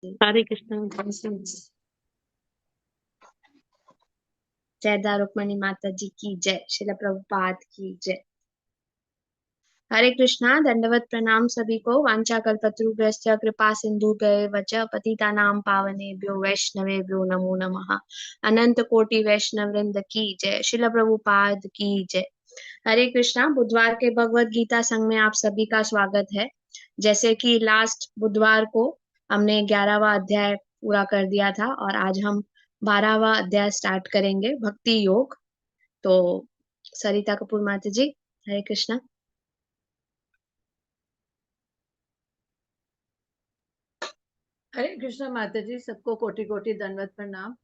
हरे कृष्ण। जय दारुकमणि माता जी की जय। शिला प्रभुपाद की जय। हरे कृष्णा। दंडवत प्रणाम सभी को। वांछा कल्पतरुभ्यश्च कृपा सिंधुभ्यैव च पतितानां पावनेभ्यो वैष्णवेभ्यो नमो नमः। अनंत कोटि वैष्णव वृंद की जय। शिला प्रभुपाद की जय। हरे कृष्णा। बुधवार के भगवत गीता संघ में आप सभी का स्वागत है। जैसे कि लास्ट बुधवार को हमने 11वां अध्याय पूरा कर दिया था और आज हम 12वां अध्याय स्टार्ट करेंगे, भक्ति योग। तो सरिता कपूर माता जी, हरे कृष्णा। हरे कृष्णा माता जी, सबको कोटि कोटि दंडवत प्रणाम।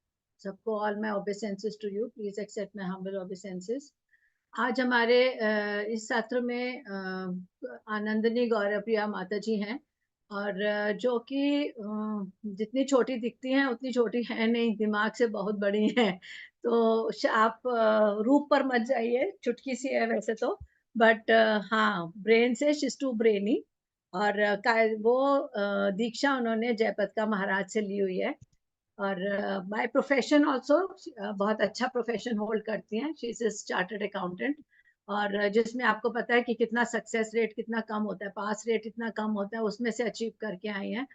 सबको all my obeisances to you, please accept my humble obeisances. आज हमारे इस सत्र में आनंदनी गौरवप्रिया माता जी हैं और जो कि जितनी छोटी दिखती हैं उतनी छोटी है नहीं, दिमाग से बहुत बड़ी हैं। तो आप रूप पर मत जाइए, चुटकी सी है वैसे तो, बट हाँ, ब्रेन से शीज टू ब्रेनी। और वो दीक्षा उन्होंने जयपतका महाराज से ली हुई है। और बाय प्रोफेशन आल्सो बहुत अच्छा प्रोफेशन होल्ड करती हैं। She is chartered accountant. और जिसमें आपको पता है कि कितना सक्सेस रेट कितना कम होता है, पास रेट इतना कम होता है, उसमें से अचीव करके आई हैं।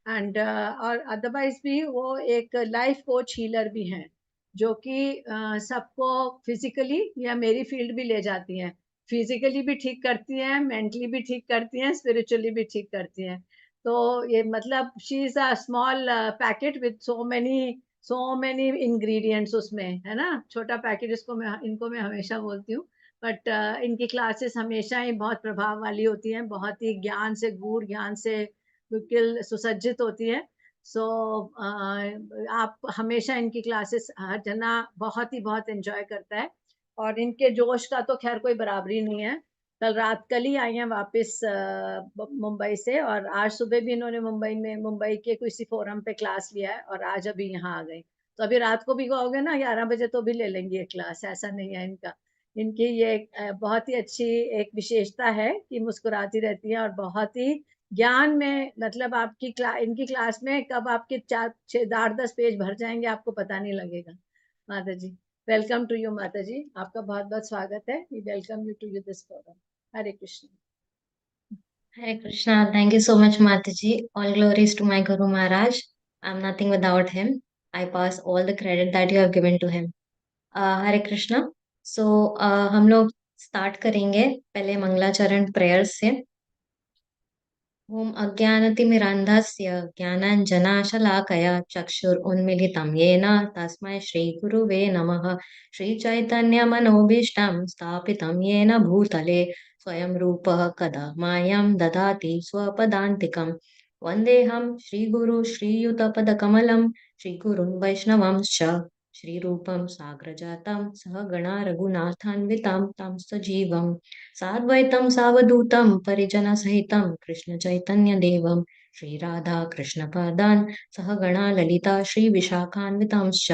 एंड और अदरवाइज भी वो एक लाइफ कोच हीलर भी हैं, जो कि सबको फिजिकली या मेरी फील्ड भी ले जाती हैं। फिजिकली भी ठीक करती हैं, मेंटली भी ठीक करती हैं, स्पिरिचुअली भी ठीक करती हैं। तो ये मतलब she is a small packet with so many ingredients उसमें, है ना। छोटा पैकेट इसको मैं हमेशा बोलती हूँ। बट इनकी क्लासेस हमेशा ही बहुत प्रभाव वाली होती हैं, बहुत ही ज्ञान से, गूढ़ ज्ञान से बिल्कुल सुसज्जित होती है। सो आप हमेशा इनकी क्लासेस हर जना बहुत एंजॉय करता है। और इनके जोश का तो खैर कोई बराबरी नहीं है। कल ही आई हैं वापस मुंबई से, और आज सुबह भी इन्होंने मुंबई के किसी फोरम पे क्लास लिया है, और आज अभी यहाँ आ गई। तो अभी रात को भी कहोगे ना 11 बजे तो भी ले लेंगी ये क्लास, ऐसा नहीं है इनका। इनकी ये बहुत ही अच्छी एक विशेषता है कि मुस्कुराती रहती है, और बहुत ही ज्ञान में, मतलब इनकी क्लास में कब आपके 4 6 8 10 पेज भर जाएंगे आपको पता नहीं लगेगा। माता जी, वेलकम टू यू माता जी, आपका बहुत बहुत स्वागत है। We welcome you to you this forum. Hare Krishna. Hare Krishna. Thank you so much, Mataji. All glories to my Guru Maharaj. I'm nothing without him. I pass all the credit that you have given to him. हरे कृष्णा। सो हम लोग start करेंगे पहले मंगलाचरण prayer से। ओम अज्ञानतिमिरान्धस्य ज्ञानाञ्जनाशलाकया चक्षुरुन्मीलितं येन तस्मै श्रीगुरुवे नमः। श्रीचैतन्यमनोभीष्टं स्थापितं येन भूतले स्वयं रूपः कदा मायं ददाति स्वपदान्तिकं। वन्देऽहं श्रीगुरु श्रीयुतपदकमलं श्रीगुरुं वैष्णवंश्च श्रीरूपं साग्रजातं सहगणा रघुनाथान्वितं तं सजीवम् साद्वैतं सावधूतं परिजनसहितं कृष्णचैतन्यदेवं श्रीराधा कृष्णपादान् सहगणा ललिता श्रीविशाखान्वितांश्च।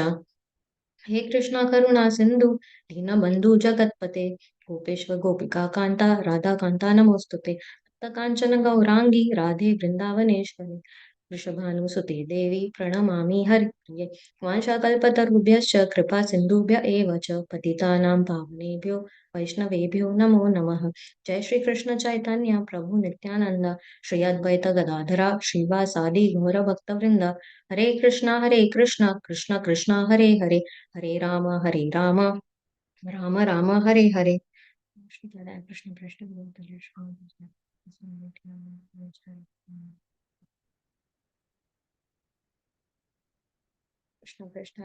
हे कृष्णा करुणा सिंधु दीनबंधु जगतपते गोपेश्वर गोपिका कांता राधा कांता नमोस्तुते कांचन गौरांगी राधे वृंदावनेश्वरी वृषभानुसुते देवी प्रणमामि हरिप्रिये वाञ्छाकल्पतरुभ्यश्च कृपा सिन्धुभ्य एव च पतितानां पावनेभ्यो वैष्णवेभ्यो नमो नमः। जय श्री कृष्ण चैतन्य प्रभु नित्यानंद श्री अद्वैत गदाधरा श्रीवासादि गौर भक्तवृंद हरे कृष्णा कृष्ण कृष्ण हरे हरे हरे राम राम राम हरे हरे। कृष्ण कृष्ण कृष्ण कृष्ण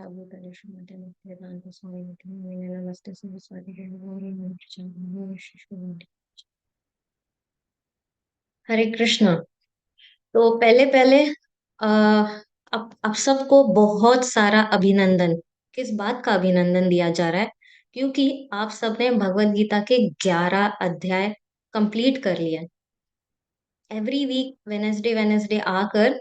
भूतले श्रीमते नित्यानंद स्वामी नमस्ते सरस्वती हरे कृष्ण। तो पहले पहले अब सबको बहुत सारा अभिनंदन। किस बात का अभिनंदन दिया जा रहा है? क्योंकि आप सबने भगवत गीता के 11 अध्याय कंप्लीट कर लिया। एवरी वीक वेनेसडे वेनेसडे आकर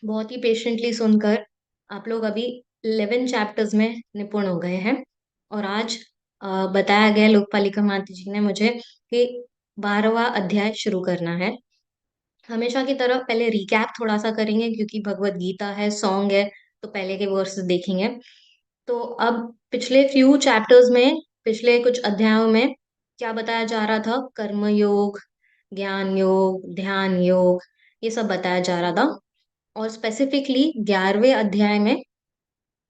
बहुत ही पेशेंटली सुनकर आप लोग अभी 11 चैप्टर्स में निपुण हो गए हैं। और आज बताया गया लोकपालिका माता जी ने मुझे कि 12वां अध्याय शुरू करना है। हमेशा की तरह पहले रिकैप थोड़ा सा करेंगे, क्योंकि भगवत गीता है, सॉन्ग है, तो पहले के वर्स देखेंगे। तो अब पिछले फ्यू चैप्टर्स में, पिछले कुछ अध्यायों में क्या बताया जा रहा था? कर्म योग, ज्ञान योग, ध्यान योग, ये सब बताया जा रहा था। और स्पेसिफिकली 11वें अध्याय में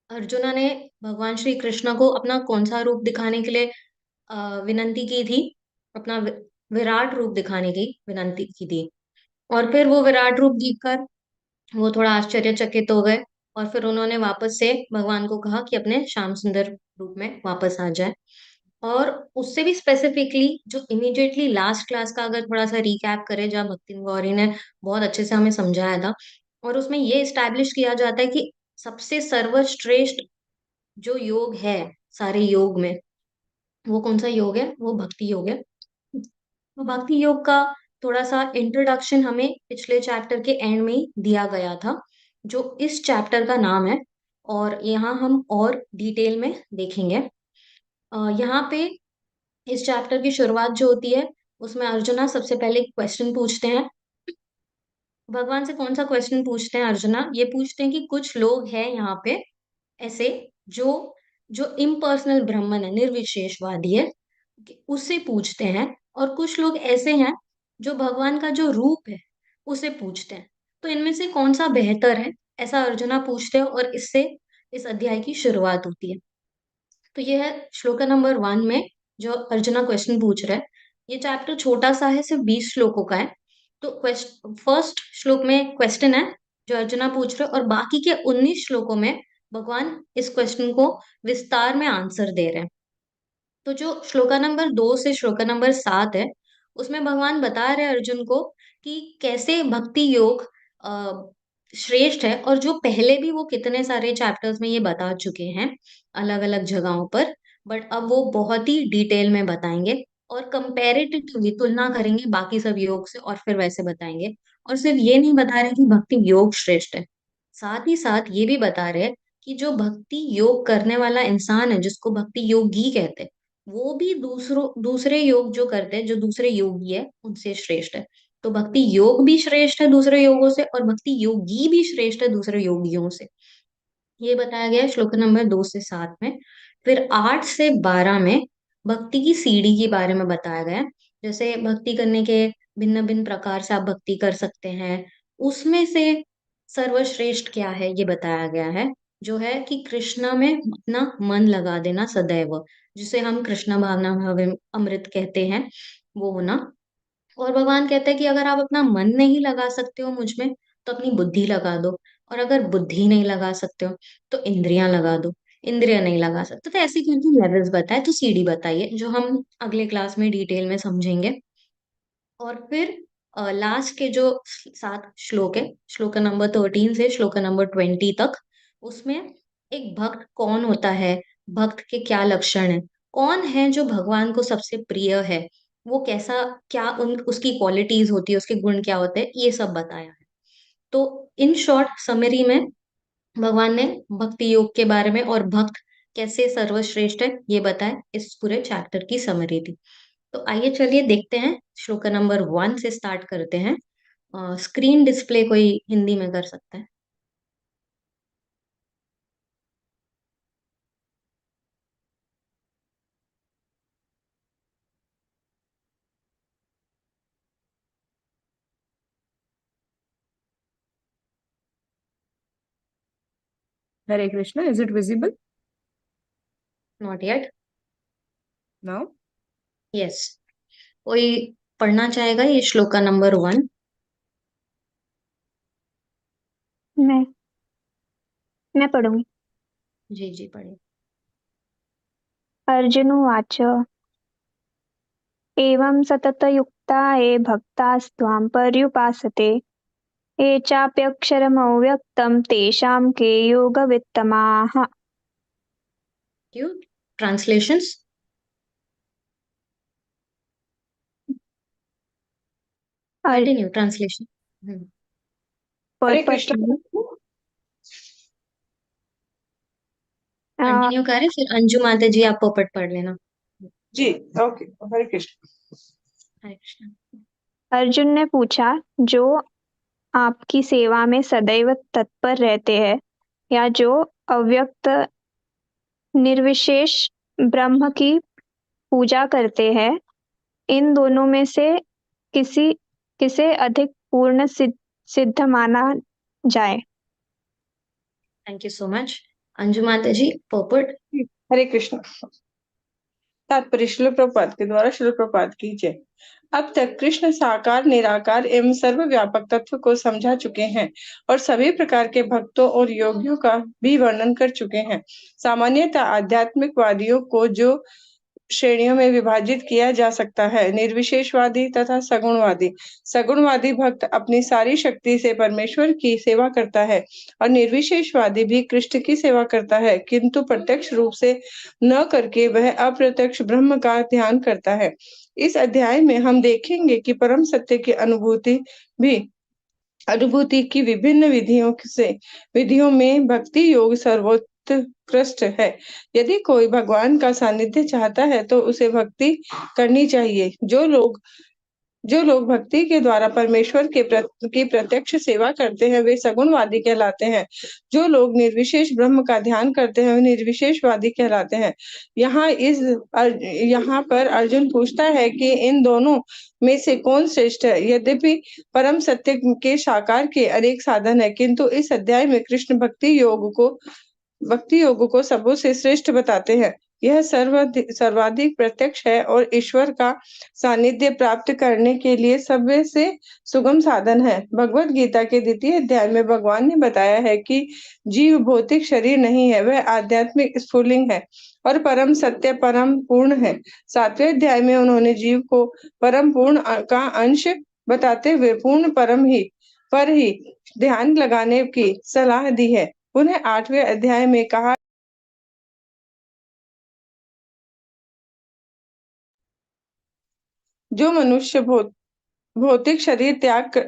अर्जुना ने भगवान श्री कृष्ण को अपना कौन सा रूप दिखाने के लिए विनंती की थी? अपना विराट रूप दिखाने की विनंती की थी। और फिर वो विराट रूप देखकर वो थोड़ा आश्चर्यचकित हो गए, और फिर उन्होंने वापस से भगवान को कहा कि अपने श्याम सुंदर रूप में वापस आ जाए। और उससे भी स्पेसिफिकली जो इमीडिएटली लास्ट क्लास का अगर थोड़ा सा रिकैप करें, जहाँ भक्ति गौरी ने बहुत अच्छे से हमें समझाया था, और उसमें ये इस्टेब्लिश किया जाता है कि सबसे सर्वश्रेष्ठ जो योग है सारे योग में, वो कौन सा योग है? वो भक्ति योग है। तो भक्ति योग का थोड़ा सा इंट्रोडक्शन हमें पिछले चैप्टर के एंड में ही दिया गया था, जो इस चैप्टर का नाम है, और यहाँ हम और डिटेल में देखेंगे। यहाँ पे इस चैप्टर की शुरुआत जो होती है, उसमें अर्जुना सबसे पहले क्वेश्चन पूछते हैं। भगवान से कौन सा क्वेश्चन पूछते हैं अर्जुना? ये पूछते हैं कि कुछ लोग हैं यहाँ पे ऐसे, जो जो इम्पर्सनल ब्राह्मण है, निर्विशेषवादी है, उससे पूछते हैं। और कुछ लोग ऐसे हैं जो भगवान का जो रूप है उसे पूछते हैं। तो इनमें से कौन सा बेहतर है, ऐसा अर्जुना पूछते हैं, और इससे इस अध्याय की शुरुआत होती है। तो ये है श्लोका नंबर 1 में जो अर्जुना क्वेश्चन पूछ रहे हैं। ये चैप्टर छोटा सा है, सिर्फ 20 श्लोकों का है। तो फर्स्ट श्लोक में क्वेश्चन है जो अर्जुना पूछ रहे हैं, और बाकी के 19 श्लोकों में भगवान इस क्वेश्चन को विस्तार में आंसर दे रहे हैं। तो जो श्लोका नंबर 2 से श्लोका नंबर 7 है, उसमें भगवान बता रहे हैं अर्जुन को कि कैसे भक्ति योग श्रेष्ठ है, और जो पहले भी वो कितने सारे चैप्टर्स में ये बता चुके हैं अलग अलग जगहों पर, बट अब वो बहुत ही डिटेल में बताएंगे, और कंपैरेटिवली तुलना करेंगे बाकी सब योग से, और फिर वैसे बताएंगे। और सिर्फ ये नहीं बता रहे कि भक्ति योग श्रेष्ठ है, साथ ही साथ ये भी बता रहे हैं कि जो भक्ति योग करने वाला इंसान है, जिसको भक्ति योगी कहते हैं, वो भी दूसरे योग जो करते हैं, जो दूसरे योगी है, उनसे श्रेष्ठ है। तो भक्ति योग भी श्रेष्ठ है दूसरे योगों से, और भक्ति योगी भी श्रेष्ठ है दूसरे योगियों से। ये बताया गया है श्लोक नंबर 2 से 7 में। फिर 8 से 12 में भक्ति की सीढ़ी के बारे में बताया गया है। जैसे भक्ति करने के भिन्न भिन्न प्रकार से आप भक्ति कर सकते हैं, उसमें से सर्वश्रेष्ठ क्या है ये बताया गया है, जो है कि कृष्णा में अपना मन लगा देना सदैव, जिसे हम कृष्ण भावना भाव अमृत कहते हैं, वो होना। और भगवान कहते हैं कि अगर आप अपना मन नहीं लगा सकते हो मुझ में, तो अपनी बुद्धि लगा दो। और अगर बुद्धि नहीं लगा सकते हो तो इंद्रियां लगा दो। इंद्रियां नहीं लगा सकते तो ऐसे करके लेवल्स बताए, तो सीढ़ी बताइए, जो हम अगले क्लास में डिटेल में समझेंगे। और फिर लास्ट के जो 7 श्लोक है, श्लोक नंबर 13 से श्लोक नंबर 20 तक, उसमें एक भक्त कौन होता है, भक्त के क्या लक्षण है, कौन है जो भगवान को सबसे प्रिय है, वो कैसा, क्या उसकी क्वालिटीज होती है, उसके गुण क्या होते हैं, ये सब बताया है। तो इन शॉर्ट समरी में भगवान ने भक्ति योग के बारे में और भक्त कैसे सर्वश्रेष्ठ है ये बताया, इस पूरे चैप्टर की समरी थी। तो आइए चलिए देखते हैं, श्लोक नंबर 1 से स्टार्ट करते हैं। स्क्रीन डिस्प्ले कोई हिंदी में कर सकता है? Hare Krishna. Is it visible not yet. now? Yes. कोई पढ़ना चाहेगा ये श्लोक नंबर 1? मैं पढ़ूंगी। जी जी पढ़िए। अर्जुन उवाच एवं सततयुक्ता ये भक्तास्त्वां पर्युपासते ये चाप्यक्षरमव्यक्तं तेषां के योगवित्तमाः। क्यों? Translations? Continue translation. Hare Krishna. Continue करें, फिर अंजू माता जी आप पोपट पढ़ लेना। जी, okay. Hare Krishna. हरे कृष्ण। अर्जुन ने पूछा, जो आपकी सेवा में सदैव तत्पर रहते हैं या जो अव्यक्त निर्विशेष ब्रह्म की पूजा करते हैं, इन दोनों में से किसी किसे अधिक पूर्ण सिद्ध माना जाए? Thank you so much. Anju माता जी, पोपट। हरे कृष्ण। तात्पर्य श्रील प्रभुपाद के द्वारा श्रील प्रभुपाद की जय। अब तक कृष्ण साकार, निराकार एवं सर्वव्यापक तत्व को समझा चुके हैं और सभी प्रकार के भक्तों और योगियों का भी वर्णन कर चुके हैं। सामान्यतः आध्यात्मिकवादियों को जो श्रेणियों में विभाजित किया जा सकता है, निर्विशेषवादी तथा सगुणवादी। सगुणवादी भक्त अपनी सारी शक्ति से परमेश्वर की सेवा करता है और निर्विशेषवादी भी कृष्ण की सेवा करता है, किंतु प्रत्यक्ष रूप से न करके वह अप्रत्यक्ष ब्रह्म का ध्यान करता है। इस अध्याय में हम देखेंगे कि परम सत्य की अनुभूति की विभिन्न विधियों में भक्ति योग सर्वोत्कृष्ट है। यदि कोई भगवान का सानिध्य चाहता है तो उसे भक्ति करनी चाहिए। जो लोग भक्ति के द्वारा परमेश्वर की प्रत्यक्ष सेवा करते हैं वे सगुणवादी कहलाते हैं। जो लोग निर्विशेष ब्रह्म का ध्यान करते हैं वे निर्विशेषवादी कहलाते हैं। यहाँ पर अर्जुन पूछता है कि इन दोनों में से कौन श्रेष्ठ है। यद्यपि परम सत्य के साकार के अनेक साधन है, किंतु इस अध्याय में कृष्ण भक्ति योग को सबों से श्रेष्ठ बताते हैं। यह सर्वाधिक प्रत्यक्ष है और ईश्वर का सानिध्य प्राप्त करने के लिए सबसे सुगम साधन है। भगवत गीता के 2 अध्याय में भगवान ने बताया है कि जीव भौतिक शरीर नहीं है, वह आध्यात्मिक स्फुलिंग है और परम सत्य परम पूर्ण है। 7वें अध्याय में उन्होंने जीव को परम पूर्ण का अंश बताते हुए पूर्ण पर ही ध्यान लगाने की सलाह दी है। उन्हें 8वें अध्याय में कहा जो मनुष्य भौतिक शरीर त्याग कर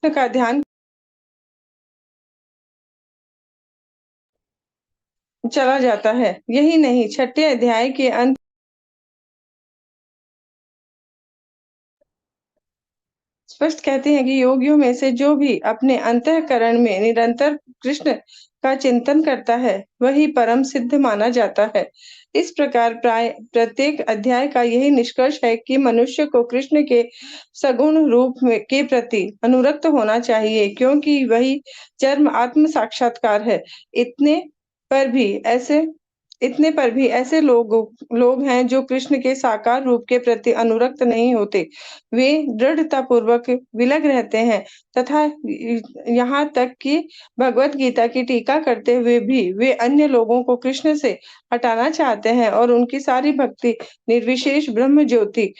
का ध्यान चला जाता है। यही नहीं, 6ठे अध्याय के अंत स्पष्ट कहते हैं कि योगियों में से जो भी अपने अंतःकरण में निरंतर कृष्ण का चिंतन करता है वही परम सिद्ध माना जाता है। इस प्रकार प्राय प्रत्येक अध्याय का यही निष्कर्ष है कि मनुष्य को कृष्ण के सगुण रूप के प्रति अनुरक्त होना चाहिए, क्योंकि वही चरम आत्म साक्षात्कार है। इतने पर भी ऐसे लोग हैं जो कृष्ण के साकार रूप के प्रति अनुरक्त नहीं होते। वे दृढ़ता पूर्वक विलग रहते हैं तथा यहाँ तक कि भगवत गीता की टीका करते हुए भी वे अन्य लोगों को कृष्ण से हटाना चाहते हैं और उनकी सारी भक्ति निर्विशेष ब्रह्म ज्योति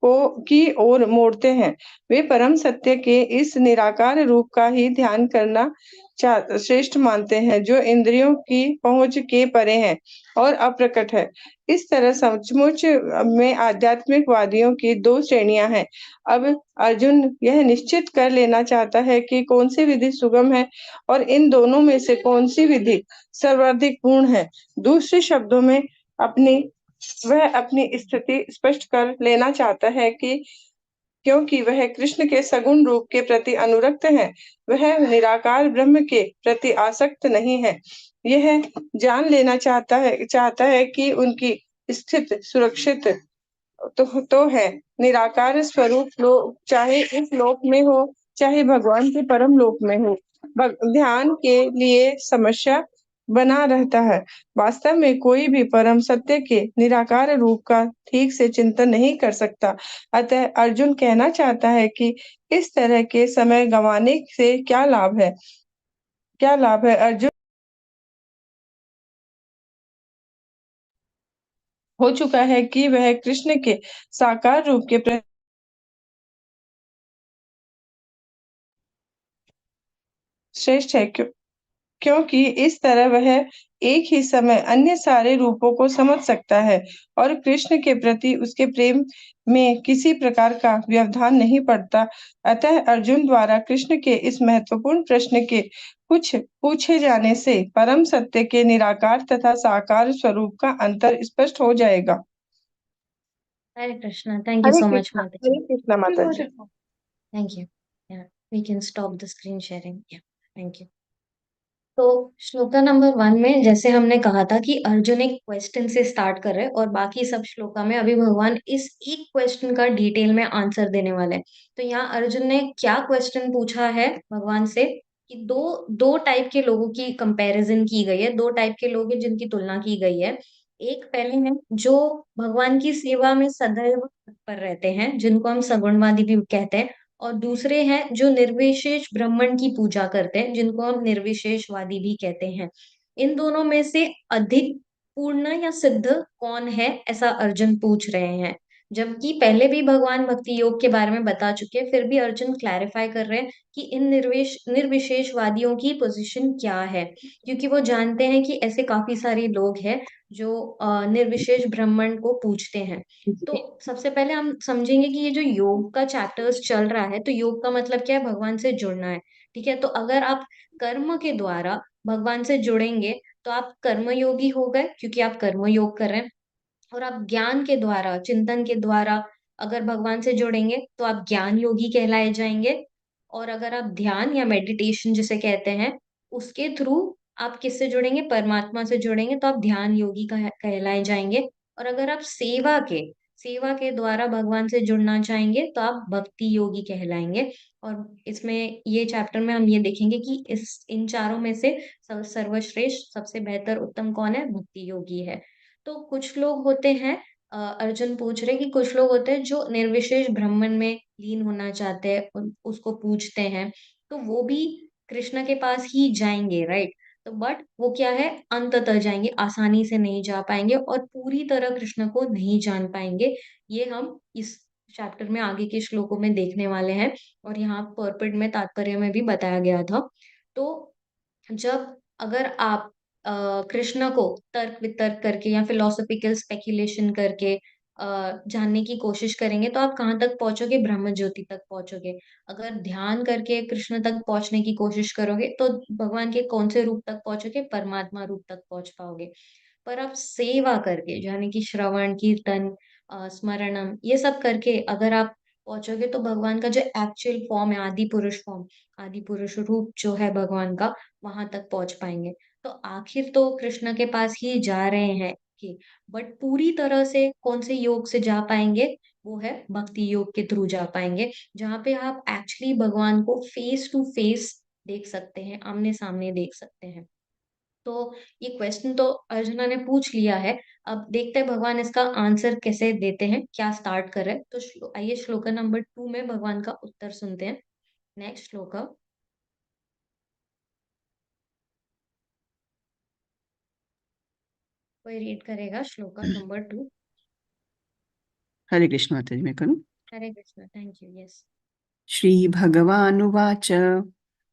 की ओर मोड़ते हैं। वे परम सत्य के इस निराकार रूप का ही ध्यान करना श्रेष्ठ मानते हैं, जो इंद्रियों की पहुंच के परे है और अप्रकट है। इस तरह सचमुच में आध्यात्मिकवादियों की 2 श्रेणियां हैं। अब अर्जुन यह निश्चित कर लेना चाहता है कि कौन सी विधि सुगम है और इन दोनों में से कौन सी विधि सर्वाधिक पूर्ण है। दूसरे शब्दों में वह अपनी स्थिति स्पष्ट कर लेना चाहता है कि क्योंकि वह कृष्ण के सगुण रूप के प्रति अनुरक्त है, वह निराकार ब्रह्म के प्रति आसक्त नहीं है। यह जान लेना चाहता है कि उनकी स्थिति सुरक्षित तो है। निराकार स्वरूप चाहे इस लोक में हो चाहे भगवान के परम लोक में हो, ध्यान के लिए समस्या बना रहता है। वास्तव में कोई भी परम सत्य के निराकार रूप का ठीक से चिंतन नहीं कर सकता। अतः अर्जुन कहना चाहता है कि इस तरह के समय गंवाने से क्या लाभ है। अर्जुन हो चुका है कि वह कृष्ण के साकार रूप के प्रति श्रेष्ठ है, क्योंकि इस तरह वह एक ही समय अन्य सारे रूपों को समझ सकता है और कृष्ण के प्रति उसके प्रेम में किसी प्रकार का व्यवधान नहीं पड़ता। अतः अर्जुन द्वारा कृष्ण के इस महत्वपूर्ण प्रश्न के कुछ पूछे जाने से परम सत्य के निराकार तथा साकार स्वरूप का अंतर स्पष्ट हो जाएगा। Hare Krishna, thank you Hare so much Krishna, माता जी। हरे कृष्णा माता जी। Thank you. Yeah we can stop the screen sharing. Yeah thank you. तो श्लोका नंबर 1 में जैसे हमने कहा था कि अर्जुन एक क्वेश्चन से स्टार्ट कर रहे हैं और बाकी सब श्लोका में अभी भगवान इस एक क्वेश्चन का डिटेल में आंसर देने वाले हैं। तो यहाँ अर्जुन ने क्या क्वेश्चन पूछा है भगवान से कि दो दो टाइप के लोगों की कंपैरिजन की गई है, दो टाइप के लोग हैं जिनकी तुलना की गई है। एक पहले हैं जो भगवान की सेवा में सदैव तत्पर रहते हैं, जिनको हम सगुणवादी भी कहते हैं, और दूसरे हैं जो निर्विशेष ब्राह्मण की पूजा करते हैं, जिनको हम निर्विशेषवादी भी कहते हैं। इन दोनों में से अधिक पूर्ण या सिद्ध कौन है, ऐसा अर्जुन पूछ रहे हैं। जबकि पहले भी भगवान भक्ति योग के बारे में बता चुके हैं, फिर भी अर्जुन क्लैरिफाई कर रहे हैं कि इन निर्विशेषवादियों की पोजीशन क्या है, क्योंकि वो जानते हैं कि ऐसे काफी सारे लोग हैं जो निर्विशेष ब्राह्मण को पूजते हैं। तो सबसे पहले हम समझेंगे कि ये जो योग का चैप्टर्स चल रहा है, तो योग का मतलब क्या है, भगवान से जुड़ना है। ठीक है, तो अगर आप कर्म के द्वारा भगवान से जुड़ेंगे तो आप कर्मयोगी हो गए, क्योंकि आप कर्म योग कर रहे हैं। और आप ज्ञान के द्वारा, चिंतन के द्वारा अगर भगवान से जुड़ेंगे तो आप ज्ञान योगी कहलाए जाएंगे। और अगर आप ध्यान या मेडिटेशन जिसे कहते हैं, उसके थ्रू आप किससे जुड़ेंगे, परमात्मा से जुड़ेंगे, तो आप ध्यान योगी कहलाए जाएंगे। और अगर आप सेवा के द्वारा भगवान से जुड़ना चाहेंगे तो आप भक्ति योगी कहलाएंगे। और इसमें ये चैप्टर में हम ये देखेंगे कि इस इन चारों में से सर्वश्रेष्ठ, सबसे बेहतर, उत्तम कौन है, भक्ति योगी है। तो कुछ लोग होते हैं, अर्जुन पूछ रहे कि कुछ लोग होते हैं जो निर्विशेष ब्राह्मण में लीन होना चाहते हैं, उसको पूजते हैं, तो वो भी कृष्ण के पास ही जाएंगे, राइट। तो बट वो क्या है, अंततः जाएंगे, आसानी से नहीं जा पाएंगे और पूरी तरह कृष्ण को नहीं जान पाएंगे। ये हम इस चैप्टर में आगे के श्लोकों में देखने वाले हैं, और यहाँ पर्पट में, तात्पर्य में भी बताया गया था। तो जब अगर आप कृष्ण को तर्क वितर्क करके या फिलोसॉफिकल स्पेकुलेशन करके जानने की कोशिश करेंगे तो आप कहाँ तक पहुंचोगे, ब्रह्म ज्योति तक पहुंचोगे। अगर ध्यान करके कृष्ण तक पहुंचने की कोशिश करोगे तो भगवान के कौन से रूप तक पहुंचोगे, परमात्मा रूप तक पहुंच पाओगे। पर आप सेवा करके, यानी कि श्रवण कीर्तन, स्मरणम, ये सब करके अगर आप पहुंचोगे तो भगवान का जो एक्चुअल फॉर्म है, आदि पुरुष फॉर्म, आदि पुरुष रूप जो है भगवान का, वहां तक पहुंच पाएंगे। तो आखिर तो कृष्ण के पास ही जा रहे हैं कि, बट पूरी तरह से कौन से योग से जा पाएंगे, वो है भक्ति योग के थ्रू जा पाएंगे, जहाँ पे आप एक्चुअली भगवान को फेस टू फेस देख सकते हैं, आमने सामने देख सकते हैं। तो ये क्वेश्चन तो अर्जुना ने पूछ लिया है, अब देखते हैं भगवान इसका आंसर कैसे देते हैं, क्या स्टार्ट कर रहे हैं। तो आइए श्लोका नंबर 2 में भगवान का उत्तर सुनते हैं। नेक्स्ट श्लोका, कोई रीड करेगा श्लोका नंबर 2? हरे कृष्ण माता जी, मैं करूं? Hare Krishna, thank you. Yes. Shri भगवानुवाच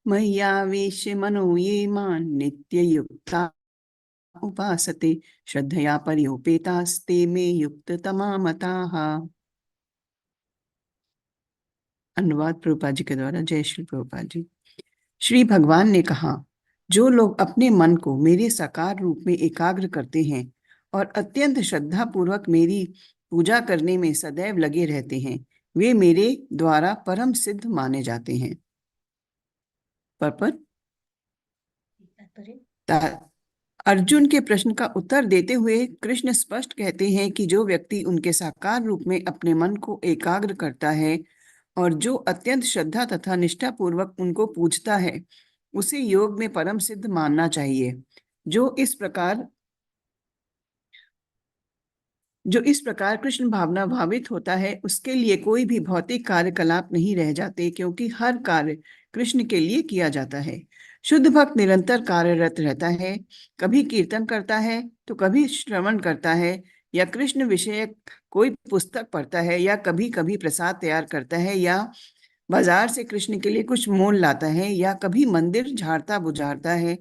मय्यावेश्य मनो ये मां नित्ययुक्ता उपासते श्रद्धया पर्योपेतास्ते मे युक्ततमा मताः। अनुवाद प्रभुपाद जी के द्वारा। जय श्री प्रभुपाद जी। श्री भगवान ने कहा, जो लोग अपने मन को मेरे साकार रूप में एकाग्र करते हैं और अत्यंत श्रद्धा पूर्वक मेरी पूजा करने में सदैव लगे रहते हैं, वे मेरे द्वारा परम सिद्ध माने जाते हैं। पर्पट अर्जुन के प्रश्न का उत्तर देते हुए कृष्ण स्पष्ट कहते हैं कि जो व्यक्ति उनके साकार रूप में अपने मन को एकाग्र करता है और जो अत्यंत श्रद्धा तथा निष्ठा पूर्वक उनको पूजता है, उसे योग में परम सिद्ध मानना चाहिए। जो इस प्रकार कृष्ण भावना भावित होता है, उसके लिए कोई भी भौतिक कार्यकलाप नहीं रह जाते, क्योंकि हर कार्य कृष्ण के लिए किया जाता है। शुद्ध भक्त निरंतर कार्यरत रहता है, कभी कीर्तन करता है तो कभी श्रवण करता है, या कृष्ण विषयक कोई पुस्तक पढ़ता है, या कभी कभी प्रसाद तैयार करता है, या बाजार से कृष्ण के लिए कुछ मोल लाता है, या कभी मंदिर झाड़ता बुझाता है,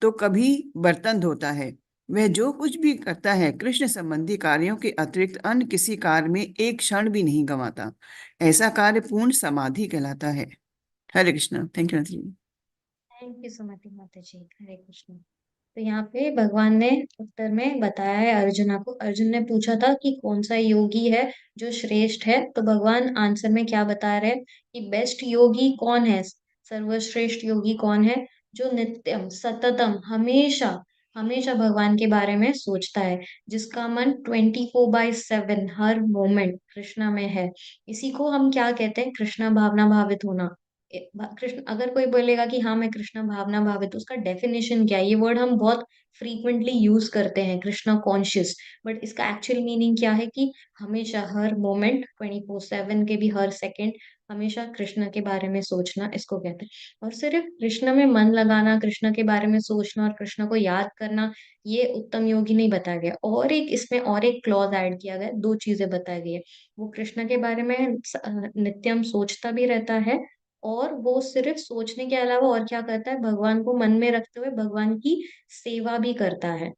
तो कभी बर्तन धोता है। वह जो कुछ भी करता है कृष्ण संबंधी कार्यों के अतिरिक्त अन्य किसी कार्य में एक क्षण भी नहीं गंवाता। ऐसा कार्य पूर्ण समाधि कहलाता है। Hare Krishna. Thank you. Thank you so much माता जी। हरे कृष्ण। तो यहाँ पे भगवान ने उत्तर में बताया है अर्जुना को। अर्जुन ने पूछा था कि कौन सा योगी है जो श्रेष्ठ है, तो भगवान आंसर में क्या बता रहे हैं कि बेस्ट योगी कौन है, सर्वश्रेष्ठ योगी कौन है, जो नित्यम सततम हमेशा हमेशा भगवान के बारे में सोचता है, जिसका मन 24/7 हर मोमेंट कृष्णा में है। इसी को हम क्या कहते हैं, कृष्णा भावना भावित होना। कृष्ण, अगर कोई बोलेगा कि हाँ मैं कृष्णा भावना भावित, उसका डेफिनेशन क्या है? ये वर्ड हम बहुत फ्रीक्वेंटली यूज करते हैं, कृष्णा कॉन्शियस, बट इसका एक्चुअल मीनिंग क्या है कि हमेशा हर मोमेंट 24/7 के भी हर सेकंड हमेशा कृष्ण के बारे में सोचना, इसको कहते हैं। और सिर्फ कृष्ण में मन लगाना, कृष्ण के बारे में सोचना और कृष्ण को याद करना, ये उत्तम योगी नहीं बताया गया। और एक इसमें और एक क्लॉज ऐड किया गया, दो चीजें बताई गई है। वो कृष्ण के बारे में नित्यम सोचता भी रहता है, और वो सिर्फ सोचने के अलावा और क्या करता है, भगवान को मन में रखते हुए भगवान की सेवा भी करता है।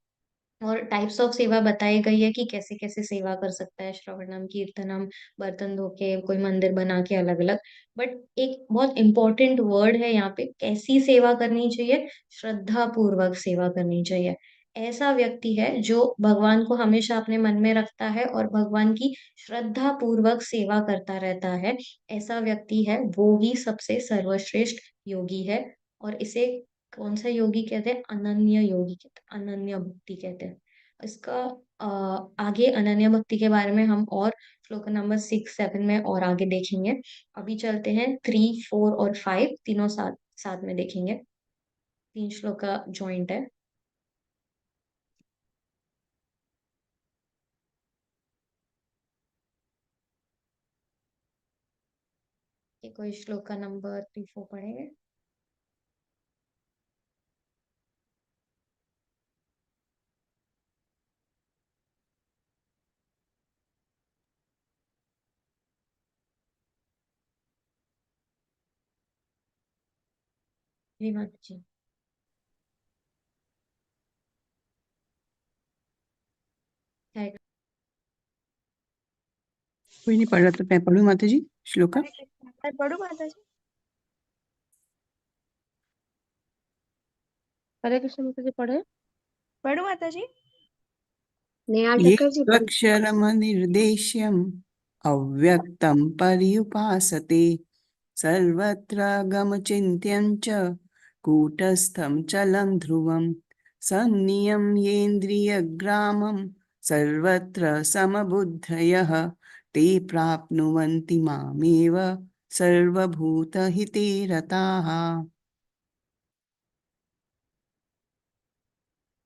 और टाइप्स ऑफ सेवा बताई गई है कि कैसे कैसे सेवा कर सकता है, श्रवणम, कीर्तनम, बर्तन धो के, कोई मंदिर बना के, अलग अलग। बट एक बहुत इंपॉर्टेंट वर्ड है यहाँ पे, कैसी सेवा करनी चाहिए, श्रद्धा पूर्वक सेवा करनी चाहिए। ऐसा व्यक्ति है जो भगवान को हमेशा अपने मन में रखता है और भगवान की श्रद्धा पूर्वक सेवा करता रहता है, ऐसा व्यक्ति है, वो ही सबसे सर्वश्रेष्ठ योगी है। और इसे कौन सा योगी कहते हैं, अनन्य योगी कहते हैं, अनन्य भक्ति कहते हैं इसका। अ, आगे अनन्य भक्ति के बारे में हम और श्लोक नंबर 6-7 में और आगे देखेंगे। अभी चलते हैं 3, 4 और 5 तीनों साथ साथ में देखेंगे, 3 श्लोक का जॉइंट है। ये कोई श्लोक का नंबर 3, 4 पढ़ेंगे? जी माता जी। हरे कोई नहीं पढ़ रहा तो मैं पढ़ूं माता जी श्लोका। हरे कृष्णा, मैं पढ़ूं माता जी? हरे कृष्ण माता जी पढ़े। पढ़ूं माता जी? नेहा ये ठक्कर जी पढ़। अक्षरमनिर्देश्यम् अव्यक्तं पर्युपासते सर्वत्र गमचिन्त्यं च कूटस्थं चलं ध्रुवं संनियम्येन्द्रियग्रामं सर्वत्र समबुद्धयः ते प्राप्नुवन्ति मामेव सर्वभूतहिते रताः।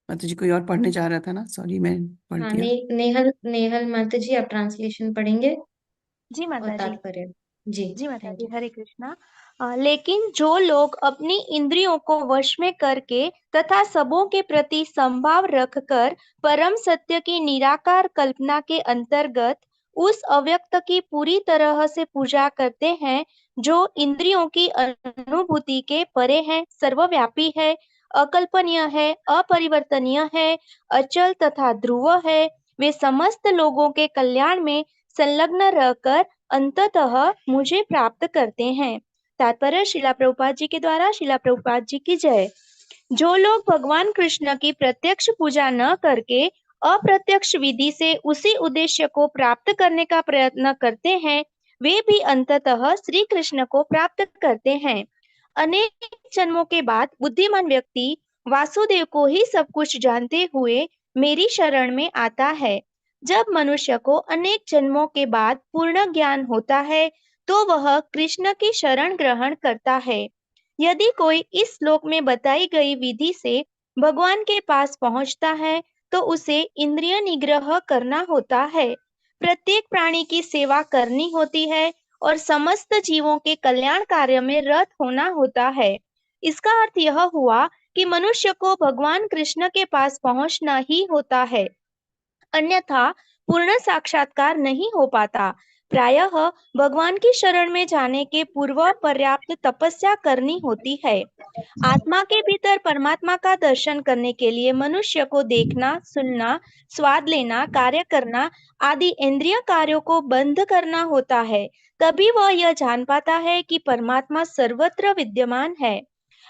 माता जी कोई और पढ़ने जा रहा था ना, सॉरी मैं पढ़ हाँ, दिया। नेहल नेहल माता जी, आप ट्रांसलेशन पढ़ेंगे जी और माता जी। तात्पर्य। जी, जी माता थैंक जी, यू। हरे कृष्णा। लेकिन जो लोग अपनी इंद्रियों को वश में करके तथा सबों के प्रति संभाव रखकर परम सत्य की निराकार कल्पना के अंतर्गत उस अव्यक्त की पूरी तरह से पूजा करते हैं, जो इंद्रियों की अनुभूति के परे है, सर्वव्यापी है, अकल्पनीय है, अपरिवर्तनीय है, अचल तथा ध्रुव है, वे समस्त लोगों के कल्याण में संलग्न रहकर अंततः मुझे प्राप्त करते हैं। तात्पर्य श्रीला प्रभुपाद जी के द्वारा। श्रीला प्रभुपाद जी की जय। जो लोग भगवान कृष्ण की प्रत्यक्ष पूजा न करके अप्रत्यक्ष विधि से उसी उद्देश्य को प्राप्त करने का प्रयत्न करते हैं, वे भी अंततः श्री कृष्ण को प्राप्त करते हैं। अनेक जन्मों के बाद बुद्धिमान व्यक्ति वासुदेव को ही सब कुछ जानते हुए मेरी शरण में आता है। जब मनुष्य को अनेक जन्मों के बाद पूर्ण ज्ञान होता है, तो वह कृष्ण की शरण ग्रहण करता है। यदि कोई इस श्लोक में बताई गई विधि से भगवान के पास पहुंचता है, तो उसे इंद्रिय निग्रह करना होता है, प्रत्येक प्राणी की सेवा करनी होती है और समस्त जीवों के कल्याण कार्य में रत होना होता है। इसका अर्थ यह हुआ कि मनुष्य को भगवान कृष्ण के पास पहुंचना ही होता है, अन्यथा पूर्ण साक्षात्कार नहीं हो पाता। प्रायः भगवान की शरण में जाने के पूर्व पर्याप्त तपस्या करनी होती है। आत्मा के भीतर परमात्मा का दर्शन करने के लिए मनुष्य को देखना, सुनना, स्वाद लेना, कार्य करना आदि इंद्रिय कार्यों को बंद करना होता है। तभी वह यह जान पाता है कि परमात्मा सर्वत्र विद्यमान है।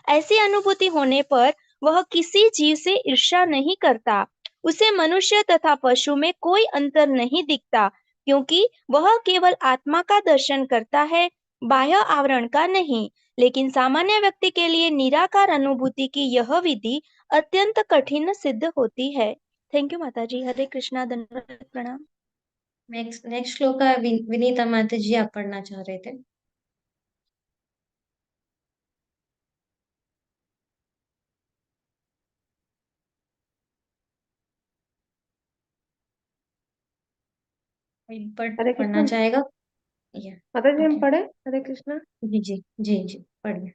ऐसी अनुभूति होने पर वह किसी जीव से ईर्ष्या नहीं करता। उसे मनुष्य तथा पशु में कोई अंतर नहीं दिखता, क्योंकि वह केवल आत्मा का दर्शन करता है, बाह्य आवरण का नहीं। लेकिन सामान्य व्यक्ति के लिए निराकार अनुभूति की यह विधि अत्यंत कठिन सिद्ध होती है। थैंक यू माता जी। हरे कृष्णा, दंडवत प्रणाम। नेक्स्ट श्लोक है विनीता माता जी, आप पढ़ना चाह रहे थे। कोई हरे पढ़ना कृष्ण चाहेगा? या माता जी, हम ओके, पढ़े हरे कृष्णा। जी जी जी जी, पढ़िए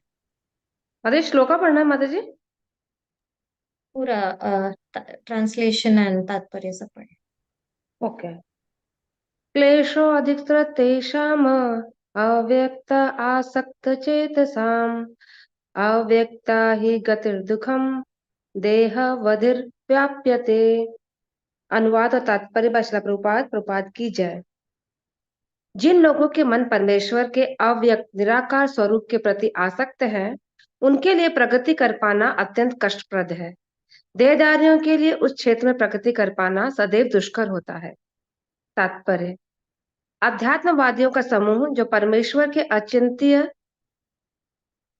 माता जी, श्लोका पढ़ना है माता जी। पूरा, ट्रांसलेशन एंड तात्पर्य सब पढ़िए। ओके। क्लेशो अधिकतर तेषाम अव्यक्त आसक्त चेतसाम अव्यक्ता हि गतिर्दुखम देह वधिर व्याप्यते। अनुवाद और तात्पर्य by श्रील प्रभुपाद की जय। जिन लोगों के मन परमेश्वर के अव्यक्त निराकार स्वरूप के प्रति आसक्त है, उनके लिए प्रगति कर पाना अत्यंत कष्टप्रद है। देहधारियों के लिए उस क्षेत्र में प्रगति कर पाना सदैव दुष्कर होता है। तात्पर्य: अध्यात्मवादियों का समूह जो परमेश्वर के अचिंत्य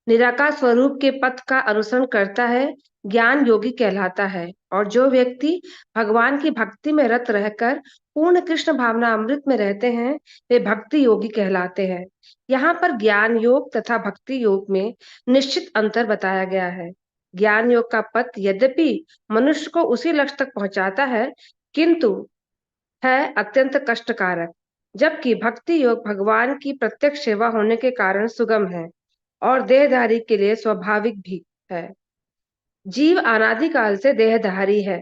निराकार स्वरूप के पथ का अनुसरण करता है, ज्ञान योगी कहलाता है। और जो व्यक्ति भगवान की भक्ति में रत रहकर पूर्ण कृष्ण भावना अमृत में रहते हैं, वे भक्ति योगी कहलाते हैं। यहाँ पर ज्ञान योग तथा भक्ति योग में निश्चित अंतर बताया गया है। ज्ञान योग का पथ यद्यपि मनुष्य को उसी लक्ष्य तक पहुंचाता है, किंतु है अत्यंत कष्टकारक, जबकि भक्ति योग भगवान की प्रत्यक्ष सेवा होने के कारण सुगम है और देहधारी के लिए स्वाभाविक भी है। जीव अनादिकाल से देहधारी है।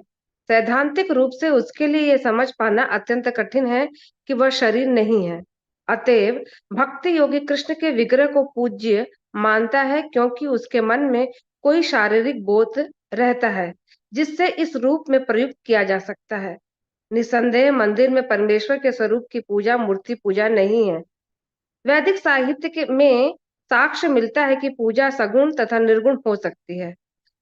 सैद्धांतिक रूप से उसके लिए यह समझ पाना अत्यंत कठिन है कि वह शरीर नहीं है। अतएव भक्ति योगी कृष्ण के विग्रह को पूज्य मानता है, क्योंकि उसके मन में कोई शारीरिक बोध रहता है जिससे इस रूप में प्रयुक्त किया जा सकता है। निसंदेह मंदिर में परमेश्वर के स्वरूप की पूजा मूर्ति पूजा नहीं है। वैदिक साहित्य में साक्ष्य मिलता है कि पूजा सगुण तथा निर्गुण हो सकती है।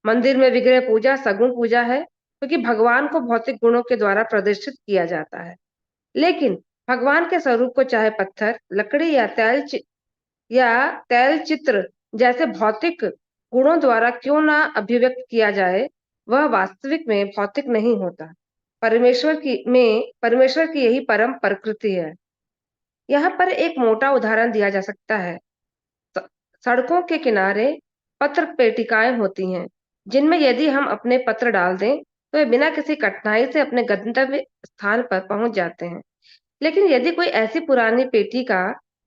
मंदिर में विग्रह पूजा सगुण पूजा है, क्योंकि भगवान को भौतिक गुणों के द्वारा प्रदर्शित किया जाता है। लेकिन भगवान के स्वरूप को चाहे पत्थर, लकड़ी या तैल चित्र जैसे भौतिक गुणों द्वारा क्यों ना अभिव्यक्त किया जाए, वह वास्तविक में भौतिक नहीं होता। परमेश्वर की यही परम प्रकृति है। यहाँ पर एक मोटा उदाहरण दिया जा सकता है। सड़कों के किनारे पत्र पेटिकाएं होती हैं, जिनमें यदि हम अपने पत्र डाल दें तो वे बिना किसी कठिनाई से अपने गंतव्य स्थान पर पहुंच जाते हैं। लेकिन यदि कोई ऐसी पुरानी पेटिका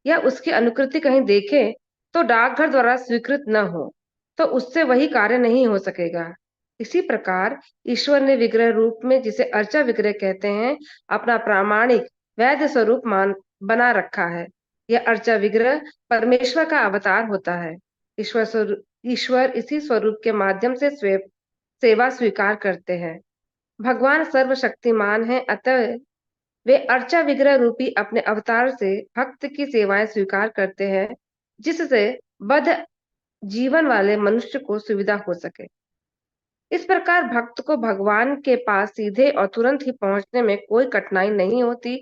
या उसकी अनुकृति कहीं देखे तो डाकघर द्वारा स्वीकृत न हो, तो उससे वही कार्य नहीं हो सकेगा। इसी प्रकार ईश्वर ने विग्रह रूप में, जिसे अर्चा विग्रह कहते हैं, अपना प्रामाणिक वैध स्वरूप बना रखा है। यह अर्चा विग्रह परमेश्वर का अवतार होता है। ईश्वर इसी स्वरूप के माध्यम से सेवा स्वीकार करते हैं। भगवान सर्वशक्तिमान है, अतः वे अर्चा विग्रह रूपी अपने अवतार से भक्त की सेवाएं स्वीकार करते हैं, जिससे बद्ध जीवन वाले मनुष्य को सुविधा हो सके। इस प्रकार भक्त को भगवान के पास सीधे और तुरंत ही पहुंचने में कोई कठिनाई नहीं होती,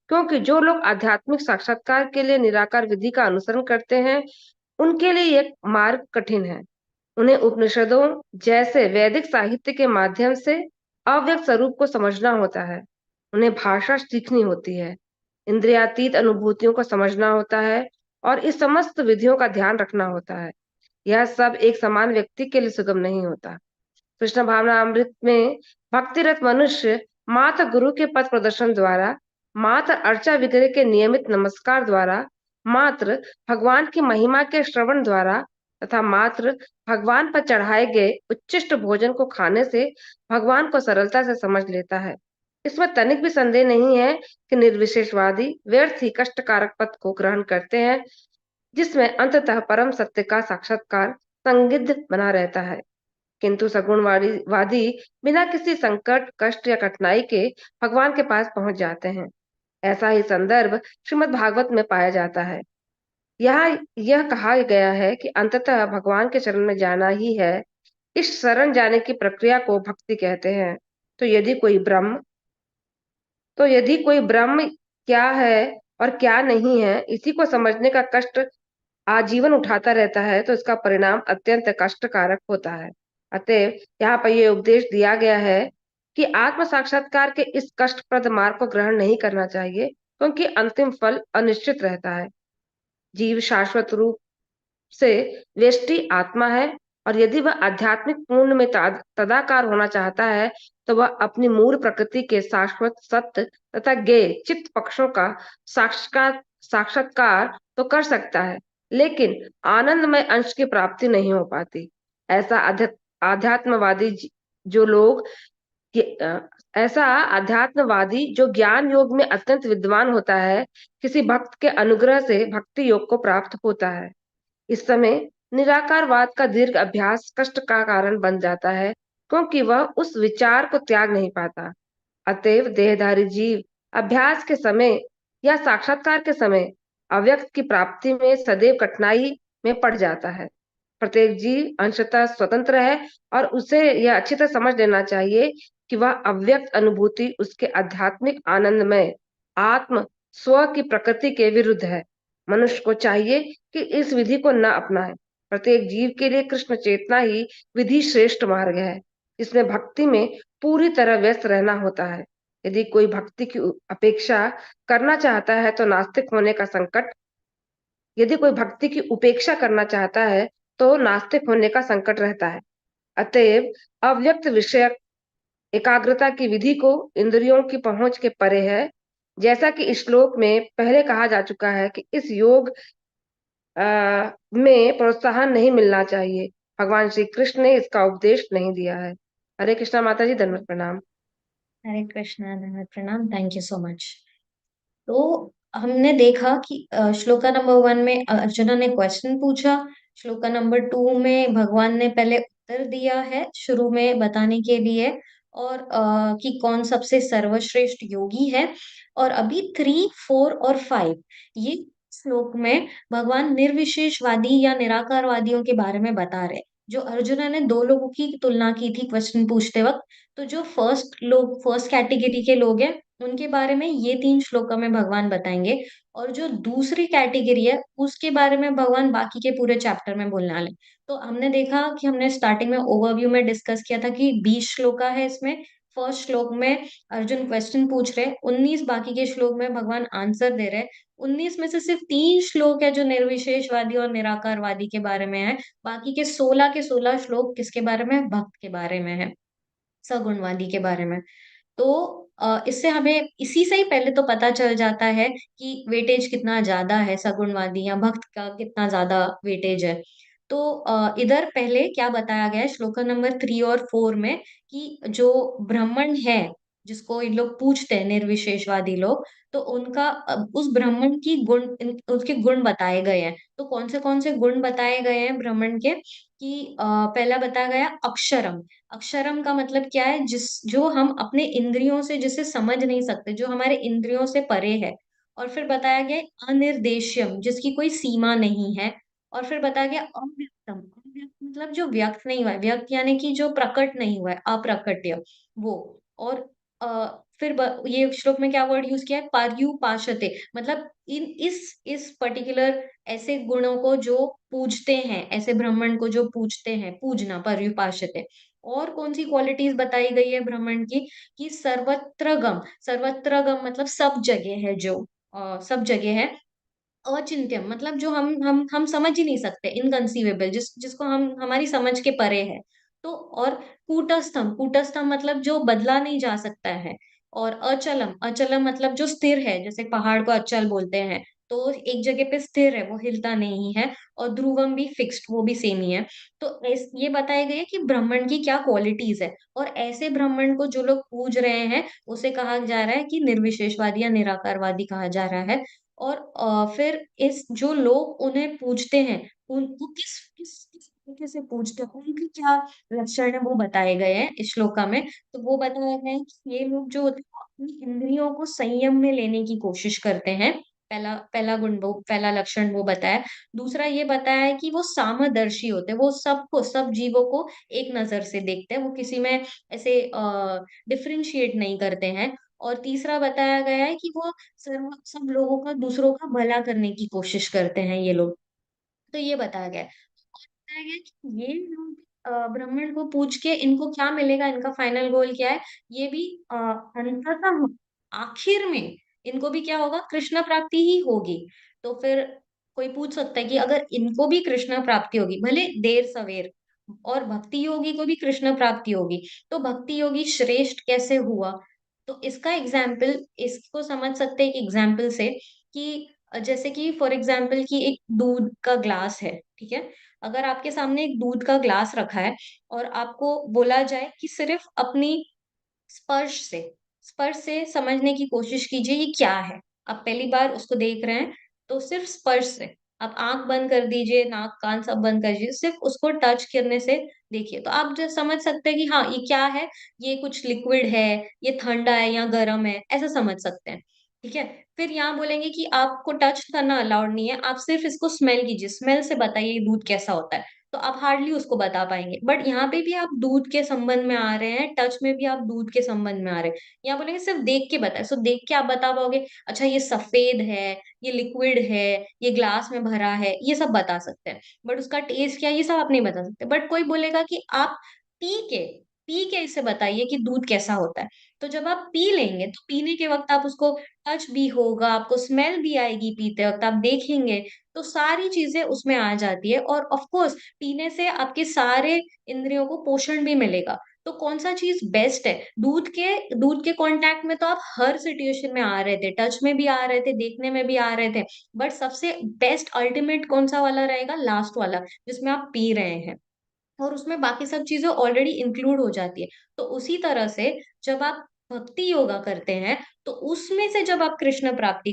क्योंकि जो लोग आध्यात्मिक साक्षात्कार के लिए निराकार विधि का अनुसरण करते हैं, उनके लिए यह मार्ग कठिन है। उन्हें उपनिषदों जैसे वैदिक साहित्य के माध्यम से अव्यक्त स्वरूप को समझना होता है। उन्हें भाषा सीखनी होती है, इंद्रियातीत अनुभूतियों को समझना होता है और इस समस्त विधियों का ध्यान रखना होता है। यह सब एक समान व्यक्ति के लिए सुगम नहीं होता। कृष्ण भावना अमृत में भक्तिरत मनुष्य मात्र गुरु के पथ प्रदर्शन द्वारा, मात्र अर्चा विग्रह के नियमित नमस्कार द्वारा, मात्र भगवान की महिमा के श्रवण द्वारा तथा मात्र भगवान पर चढ़ाए गए उच्चिष्ट भोजन को खाने से भगवान को सरलता से समझ लेता है। इसमें तनिक भी संदेह नहीं है कि निर्विशेषवादी व्यर्थ ही कष्टकारक पथ को ग्रहण करते हैं, जिसमें अंततः परम सत्य का साक्षात्कार संदिग्ध बना रहता है। किंतु सगुणवादी बिना किसी संकट, कष्ट या कठिनाई के भगवान के पास पहुंच जाते हैं। ऐसा ही संदर्भ श्रीमद् भागवत में पाया जाता है। यहाँ यह कहा गया है कि अंततः भगवान के चरण में जाना ही है इस शरण जाने की प्रक्रिया को भक्ति कहते हैं। तो यदि कोई ब्रह्म क्या है और क्या नहीं है, इसी को समझने का कष्ट आजीवन उठाता रहता है, तो इसका परिणाम अत्यंत कष्टकारक होता है। अतएव यहाँ पर यह उपदेश दिया गया है कि आत्म साक्षात्कार के इस कष्टप्रद मार्ग को ग्रहण नहीं करना चाहिए, क्योंकि अंतिम फल अनिश्चित रहता है। जीव शाश्वत रूप से व्यष्टि आत्मा है, और यदि वह आध्यात्मिक पूर्ण में तदाकार होना चाहता है, तो वह अपनी मूल प्रकृति के शाश्वत सत्य तथा ज्ञेय चित्त पक्षों का साक्षात्कार तो कर सकता है, लेकिन आनंदमय अंश की प्राप्ति नहीं हो पाती। ऐसा आध्यात्मवादी जो लोग ऐसा आध्यात्मवादी जो ज्ञान योग में अत्यंत विद्वान होता है, किसी भक्त के अनुग्रह से भक्ति योग को प्राप्त होता है। इस समय निराकारवाद का दीर्घ अभ्यास कष्ट का कारण बन जाता है, क्योंकि वह उस विचार को त्याग नहीं पाता। अतएव देहधारी जीव अभ्यास के समय या साक्षात्कार के समय अव्यक्त की प्राप्ति में सदैव कठिनाई में पड़ जाता है। प्रत्येक जीव अंशतः स्वतंत्र है, और उसे यह अच्छी तरह समझ लेना चाहिए कि वह अव्यक्त अनुभूति उसके आध्यात्मिक आनंदमय आत्म स्व की प्रकृति के विरुद्ध है। मनुष्य को चाहिए कि इस विधि को न अपनाए। प्रत्येक जीव के लिए कृष्ण चेतना ही विधि श्रेष्ठ मार्ग है, जिसमें भक्ति में पूरी तरह व्यस्त रहना होता है। यदि कोई भक्ति की अपेक्षा करना चाहता है तो नास्तिक होने का संकट यदि कोई भक्ति की उपेक्षा करना चाहता है तो नास्तिक होने का संकट रहता है। अतएव अव्यक्त विषय एकाग्रता की विधि को इंद्रियों की पहुंच के परे है। जैसा कि इस श्लोक में पहले कहा जा चुका है कि इस योग में प्रोत्साहन नहीं मिलना चाहिए। भगवान श्री कृष्ण ने इसका उपदेश नहीं दिया है। हरे कृष्णा माता जी, दंडवत प्रणाम। हरे कृष्णा, धन्यवाद, प्रणाम, थैंक यू सो मच। तो हमने देखा कि श्लोका नंबर 1 में अर्जुना ने क्वेश्चन पूछा, श्लोका नंबर 2 में भगवान ने पहले उत्तर दिया है शुरू में बताने के लिए, और कि कौन सबसे सर्वश्रेष्ठ योगी है। और अभी 3, 4 और 5 ये श्लोक में भगवान निर्विशेषवादी या निराकारवादियों के बारे में बता रहे। जो अर्जुना ने दो लोगों की तुलना की थी क्वेश्चन पूछते वक्त, तो जो फर्स्ट कैटेगरी के लोग हैं उनके बारे में ये 3 श्लोकों में भगवान बताएंगे, और जो दूसरी कैटेगरी है उसके बारे में भगवान बाकी के पूरे चैप्टर में बोलने वाले। तो हमने देखा कि हमने स्टार्टिंग में ओवरव्यू में डिस्कस किया था कि 20 श्लोका है इसमें। फर्स्ट श्लोक में अर्जुन क्वेश्चन पूछ रहे, 19 बाकी के श्लोक में भगवान आंसर दे रहे। 19 में से सिर्फ 3 श्लोक है जो निर्विशेषवादी और निराकारवादी के बारे में है। बाकी के 16 श्लोक किसके बारे में? भक्त के बारे में है, सगुणवादी के बारे में। तो इससे हमें इसी से ही पहले तो पता चल जाता है कि वेटेज कितना ज्यादा है, सगुणवादी या भक्त का कितना ज्यादा वेटेज है। तो इधर पहले क्या बताया गया है श्लोक नंबर 3 और 4 में, कि जो ब्राह्मण है जिसको इन लोग पूछते हैं निर्विशेषवादी लोग, तो उनका उस ब्राह्मण की उसके गुण बताए गए हैं। तो कौन से गुण बताए गए हैं ब्राह्मण के? कि पहला बताया गया अक्षरम। अक्षरम का मतलब क्या है? जो हम अपने इंद्रियों से जिसे समझ नहीं सकते, जो हमारे इंद्रियों से परे है। और फिर बताया गया अनिर्देश्यम, जिसकी कोई सीमा नहीं है। और फिर बताया गया अव्यक्तम। अव्यक्त मतलब जो व्यक्त नहीं हुआ है, व्यक्त यानी कि जो प्रकट नहीं हुआ है, अप्रकट्य वो। और फिर ये श्लोक में क्या वर्ड यूज किया है? पर्युपाशते, मतलब इस पर्टिकुलर ऐसे गुणों को जो पूजते हैं, ऐसे ब्राह्मण को जो पूजते हैं, पूजना, पर्युपाशते। और कौन सी क्वालिटीज बताई गई है ब्राह्मण की? कि सर्वत्रगम। सर्वत्रगम मतलब सब जगह है, जो सब जगह है। अचिंत्यम मतलब जो हम समझ ही नहीं सकते, इनकंसीवेबल, जिसको हम हमारी समझ के परे है। तो और कूटस्थम। कूटस्थम मतलब जो बदला नहीं जा सकता है। और अचलम। अचलम मतलब जो स्थिर है, जैसे पहाड़ को अचल बोलते हैं, तो एक जगह पे स्थिर है, वो हिलता नहीं है। और ध्रुवम भी फिक्स्ड, वो भी सेम ही है। तो ये बताया गया है कि ब्राह्मण की क्या क्वालिटीज है। और ऐसे ब्राह्मण को जो लोग पूज रहे हैं उसे कहा जा रहा है कि निर्विशेषवादी या निराकारवादी कहा जा रहा है। और फिर इस जो लोग उन्हें पूछते हैं, उनको किस तरीके से पूछते हैं, उनके क्या लक्षण है, वो बताए गए हैं इस श्लोका में। तो वो बताया गया है कि ये लोग जो होते हैं वो अपनी इंद्रियों को संयम में लेने की कोशिश करते हैं। पहला पहला गुण वो पहला लक्षण वो बताया। दूसरा ये बताया है कि वो सामदर्शी होते हैं, वो सबको सब जीवों को एक नजर से देखते हैं, वो किसी में ऐसे डिफरेंशिएट नहीं करते हैं। और तीसरा बताया गया है कि वो सर्व सब लोगों का दूसरों का भला करने की कोशिश करते हैं ये लोग। तो ये बताया गया है। और बताया गया है कि ये लोग ब्राह्मण को पूछ के इनको क्या मिलेगा, इनका फाइनल गोल क्या है, ये भी अंततः आखिर में इनको भी क्या होगा, कृष्ण प्राप्ति ही होगी। तो फिर कोई पूछ सकता है कि अगर इनको भी कृष्ण प्राप्ति होगी, भले देर सवेर, और भक्ति योगी को भी कृष्ण प्राप्ति होगी, तो भक्ति योगी श्रेष्ठ कैसे हुआ? तो इसका एग्जाम्पल, इसको समझ सकते हैं एक एग्जाम्पल से, कि जैसे कि फॉर एग्जाम्पल कि एक दूध का ग्लास है, ठीक है। अगर आपके सामने एक दूध का ग्लास रखा है और आपको बोला जाए कि सिर्फ अपनी स्पर्श से स्पर्श से समझने की कोशिश कीजिए ये क्या है। आप पहली बार उसको देख रहे हैं, तो सिर्फ स्पर्श से आप आंख बंद कर दीजिए, नाक कान सब बंद कर दीजिए, सिर्फ उसको टच करने से देखिए, तो आप जो समझ सकते हैं कि हाँ ये क्या है, ये कुछ लिक्विड है, ये ठंडा है या गर्म है, ऐसा समझ सकते हैं। ठीक है। फिर यहाँ बोलेंगे कि आपको टच करना अलाउड नहीं है, आप सिर्फ इसको स्मेल कीजिए, स्मेल से बताइए दूध कैसा होता है, तो आप हार्डली उसको बता पाएंगे। बट यहाँ पे भी आप दूध के संबंध में आ रहे हैं, टच में भी आप दूध के संबंध में आ रहे हैं। यहाँ बोलेंगे सिर्फ देख के बताए, सो देख के आप बता पाओगे अच्छा ये सफेद है, ये लिक्विड है, ये ग्लास में भरा है, ये सब बता सकते हैं। बट उसका टेस्ट क्या है ये सब आप नहीं बता सकते। बट कोई बोलेगा कि आप पी के पी के इसे बताइए कि दूध कैसा होता है। तो जब आप पी लेंगे तो पीने के वक्त आप उसको टच भी होगा, आपको स्मेल भी आएगी, पीते वक्त आप देखेंगे, तो सारी चीजें उसमें आ जाती है। और ऑफ कोर्स पीने से आपके सारे इंद्रियों को पोषण भी मिलेगा। तो कौन सा चीज बेस्ट है? दूध के कांटेक्ट में तो आप हर सिचुएशन में आ रहे थे, टच में भी आ रहे थे, देखने में भी आ रहे थे, बट सबसे बेस्ट अल्टीमेट कौन सा वाला रहेगा? लास्ट वाला, जिसमें आप पी रहे हैं, और उसमें बाकी सब चीजें ऑलरेडी इंक्लूड हो जाती है। तो उसी तरह से जब आप भक्ति योगा करते हैं, तो उसमें से जब आप कृष्ण प्राप्ति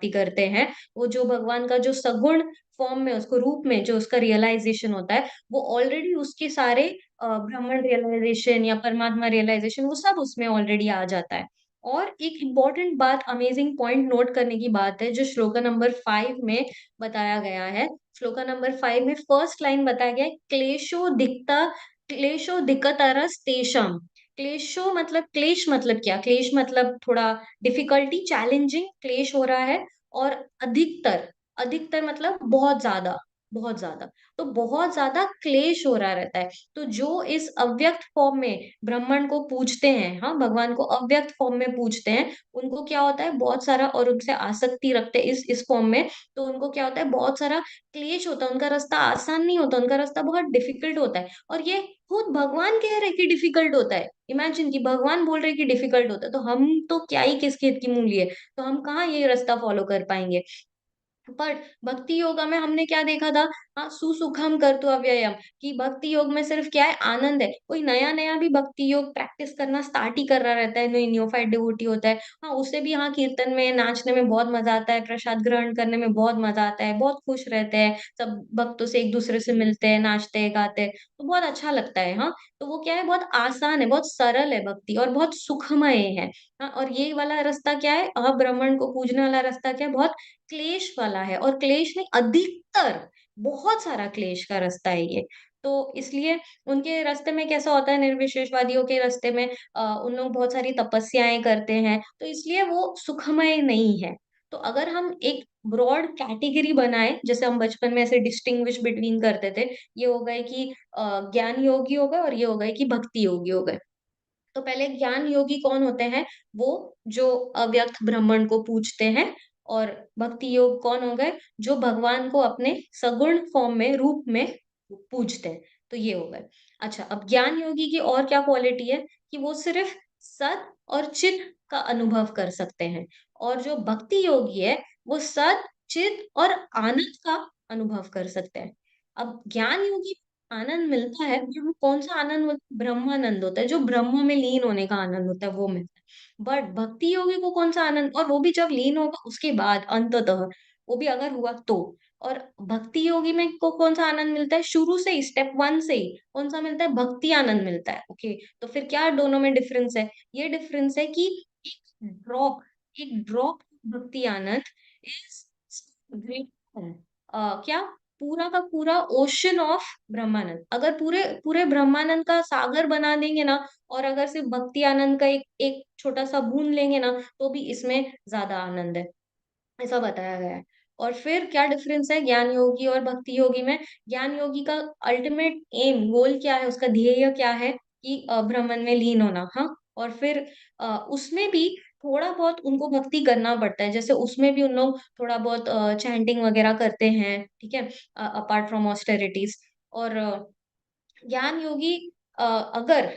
करते हैं, वो जो भगवान का जो सगुण फॉर्म में, उसको रूप में जो उसका रियलाइजेशन होता है, वो ऑलरेडी उसके सारे ब्रह्मण रियलाइजेशन या परमात्मा रियलाइजेशन वो सब उसमें ऑलरेडी आ जाता है। और एक इम्पॉर्टेंट बात, अमेजिंग पॉइंट नोट करने की बात है, जो श्लोका नंबर 5 में बताया गया है। श्लोका नंबर 5 में फर्स्ट लाइन बताया गया है, क्लेशो दिक्कतरस तेषाम। क्लेशो मतलब, क्लेश मतलब क्या? क्लेश मतलब थोड़ा डिफिकल्टी, चैलेंजिंग, क्लेश हो रहा है। और अधिकतर, अधिकतर मतलब बहुत ज्यादा, बहुत ज्यादा, तो बहुत ज्यादा क्लेश हो रहा रहता है। तो जो इस अव्यक्त फॉर्म में ब्राह्मण को पूछते हैं, हाँ भगवान को अव्यक्त फॉर्म में पूछते हैं, उनको क्या होता है बहुत सारा, और उनसे आसक्ति रखते हैं इस फॉर्म में, तो उनको क्या होता है बहुत सारा क्लेश होता है, उनका रास्ता आसान नहीं होता, उनका रास्ता बहुत डिफिकल्ट होता है। और ये खुद भगवान कह रहे हैं कि डिफिकल्ट होता है। इमेजिन कि भगवान बोल रहे हैं कि डिफिकल्ट होता है, तो हम तो क्या ही किस खेत की मूली है, तो हम कहाँ ये रास्ता फॉलो कर पाएंगे। पर भक्ति योगा में हमने क्या देखा था? हाँ, सुसुखम कर्तु अव्ययम, कि भक्ति योग में सिर्फ क्या है? आनंद है। कोई नया नया भी भक्ति योग प्रैक्टिस करना स्टार्ट ही कर रहा रहता है, कोई न्यूफाइड डिवोटी होता है, हाँ उसे भी हाँ कीर्तन में नाचने में बहुत मजा आता है, प्रसाद ग्रहण करने में बहुत मजा आता है, बहुत खुश रहते हैं, सब भक्तों से एक दूसरे से मिलते हैं, नाचते हैं, गाते हैं, तो बहुत अच्छा लगता है। हाँ, तो वो क्या है, बहुत आसान है, बहुत सरल है भक्ति, और बहुत सुखमय है। हाँ, और ये वाला रास्ता क्या है, ब्राह्मण को पूजने वाला रास्ता क्या है? बहुत क्लेश वाला है, और क्लेश नहीं, अधिकतर बहुत सारा क्लेश का रास्ता है ये। तो इसलिए उनके रास्ते में कैसा होता है, निर्विशेषवादियों के रास्ते में उन लोग बहुत सारी तपस्याएं करते हैं, तो इसलिए वो सुखमय नहीं है। तो अगर हम एक ब्रॉड कैटेगरी बनाए, जैसे हम बचपन में ऐसे डिस्टिंग्विश बिटवीन करते थे, ये हो गए कि ज्ञान योगी हो गए, और ये हो गए कि भक्ति योगी हो गए। तो पहले ज्ञान योगी कौन होते हैं? वो जो अव्यक्त ब्राह्मण को पूछते हैं। और भक्ति योग कौन हो गए? जो भगवान को अपने सगुण फॉर्म में, रूप में पूजते हैं। तो ये हो गए। अच्छा, अब ज्ञान योगी की और क्या क्वालिटी है? कि वो सिर्फ सत और चित का अनुभव कर सकते हैं। और जो भक्ति योगी है, वो सत, चित और आनंद का अनुभव कर सकते हैं। अब ज्ञान योगी आनंद मिलता है, पर वो कौन सा आनंद? ब्रह्मानंद होता है, जो ब्रह्म में लीन होने का आनंद होता है, वो मिलता है। बट भक्ति योगी को कौन सा आनंद? और वो भी जब लीन होगा उसके बाद अंततः, वो भी अगर हुआ तो। और भक्ति योगी में को कौन सा आनंद मिलता है? शुरू से ही, स्टेप 1 से ही कौन सा मिलता है? भक्ति आनंद मिलता है। ओके, तो फिर क्या दोनों में डिफरेंस है? ये डिफरेंस है कि एक ड्रॉप एक ड्रॉप भक्ति आनंद इज ग्रेटर, क्या, पूरा का पूरा ओशन ऑफ ब्रह्मानंद। अगर पूरे पूरे ब्रह्मानंद का सागर बना देंगे ना, और अगर सिर्फ भक्ति आनंद का एक एक छोटा सा बूंद लेंगे ना, तो भी इसमें ज्यादा आनंद है, ऐसा बताया गया है। और फिर क्या डिफरेंस है ज्ञान योगी और भक्ति योगी में? ज्ञान योगी का अल्टीमेट एम, गोल क्या है, उसका ध्येय क्या है कि ब्रह्मन में लीन होना। हाँ, और फिर उसमें भी थोड़ा बहुत उनको भक्ति करना पड़ता है, जैसे उसमें भी उन लोग थोड़ा बहुत चैंटिंग वगैरह करते हैं, ठीक है, अपार्ट फ्रॉम ऑस्टेरिटीज। और ज्ञान योगी, अगर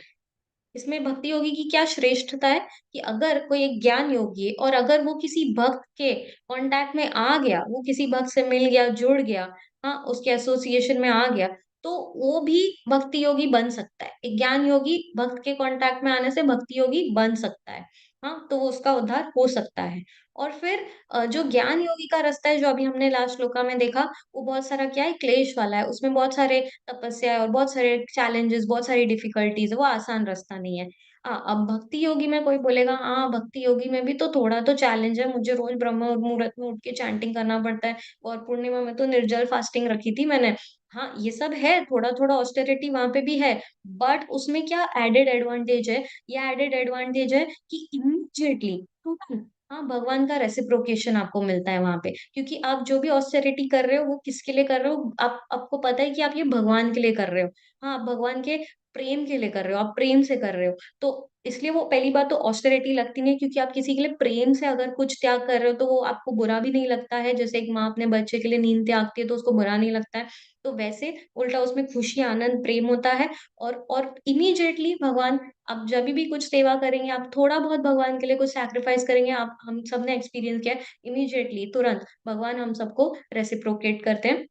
इसमें भक्ति योगी की क्या श्रेष्ठता है कि अगर कोई एक ज्ञान योगी है और अगर वो किसी भक्त के कांटेक्ट में आ गया, वो किसी भक्त से मिल गया, जुड़ गया, हाँ, उसके एसोसिएशन में आ गया, तो वो भी भक्ति योगी बन सकता है। एक ज्ञान योगी भक्त के कांटेक्ट में आने से भक्ति योगी बन सकता है, हाँ, तो वो उसका उद्धार हो सकता है। और फिर जो ज्ञान योगी का रास्ता है, जो अभी हमने लास्ट श्लोका में देखा, वो बहुत सारा क्या है, क्लेश वाला है, उसमें बहुत सारे तपस्या है और बहुत सारे चैलेंजेस, बहुत सारी डिफिकल्टीज है, वो आसान रास्ता नहीं है। हाँ, अब भक्ति योगी में कोई बोलेगा हाँ भक्ति योगी में भी तो थोड़ा तो चैलेंज है, मुझे रोज ब्रह्म मुहूर्त में उठ के चैंटिंग करना पड़ता है, और पूर्णिमा में तो निर्जल फास्टिंग रखी थी मैंने। हाँ, ये सब है, थोड़ा थोड़ा ऑस्टेरिटी वहां पे भी है, बट उसमें क्या एडेड एडवांटेज है? ये एडेड एडवांटेज है कि इमीडिएटली तुरंत, हाँ, भगवान का रेसिप्रोकेशन आपको मिलता है वहां पे, क्योंकि आप जो भी ऑस्टेरिटी कर रहे हो वो किसके लिए कर रहे हो, आप आपको पता है कि आप ये भगवान के लिए कर रहे हो, हाँ, आप भगवान के प्रेम के लिए कर रहे हो, आप प्रेम से कर रहे हो। तो इसलिए वो पहली बात तो ऑस्टेरिटी लगती नहीं, क्योंकि आप किसी के लिए प्रेम से अगर कुछ त्याग कर रहे हो तो वो आपको बुरा भी नहीं लगता है, जैसे एक माँ अपने बच्चे के लिए नींद त्यागती है तो उसको बुरा नहीं लगता है। तो वैसे उल्टा उसमें खुशी, आनंद, प्रेम होता है। और इमीडिएटली भगवान, आप जब भी कुछ सेवा करेंगे, आप थोड़ा बहुत भगवान के लिए कुछ सैक्रिफाइस करेंगे, आप हम सब ने एक्सपीरियंस किया है, इमीडिएटली तुरंत भगवान हम सबको रेसिप्रोकेट करते हैं,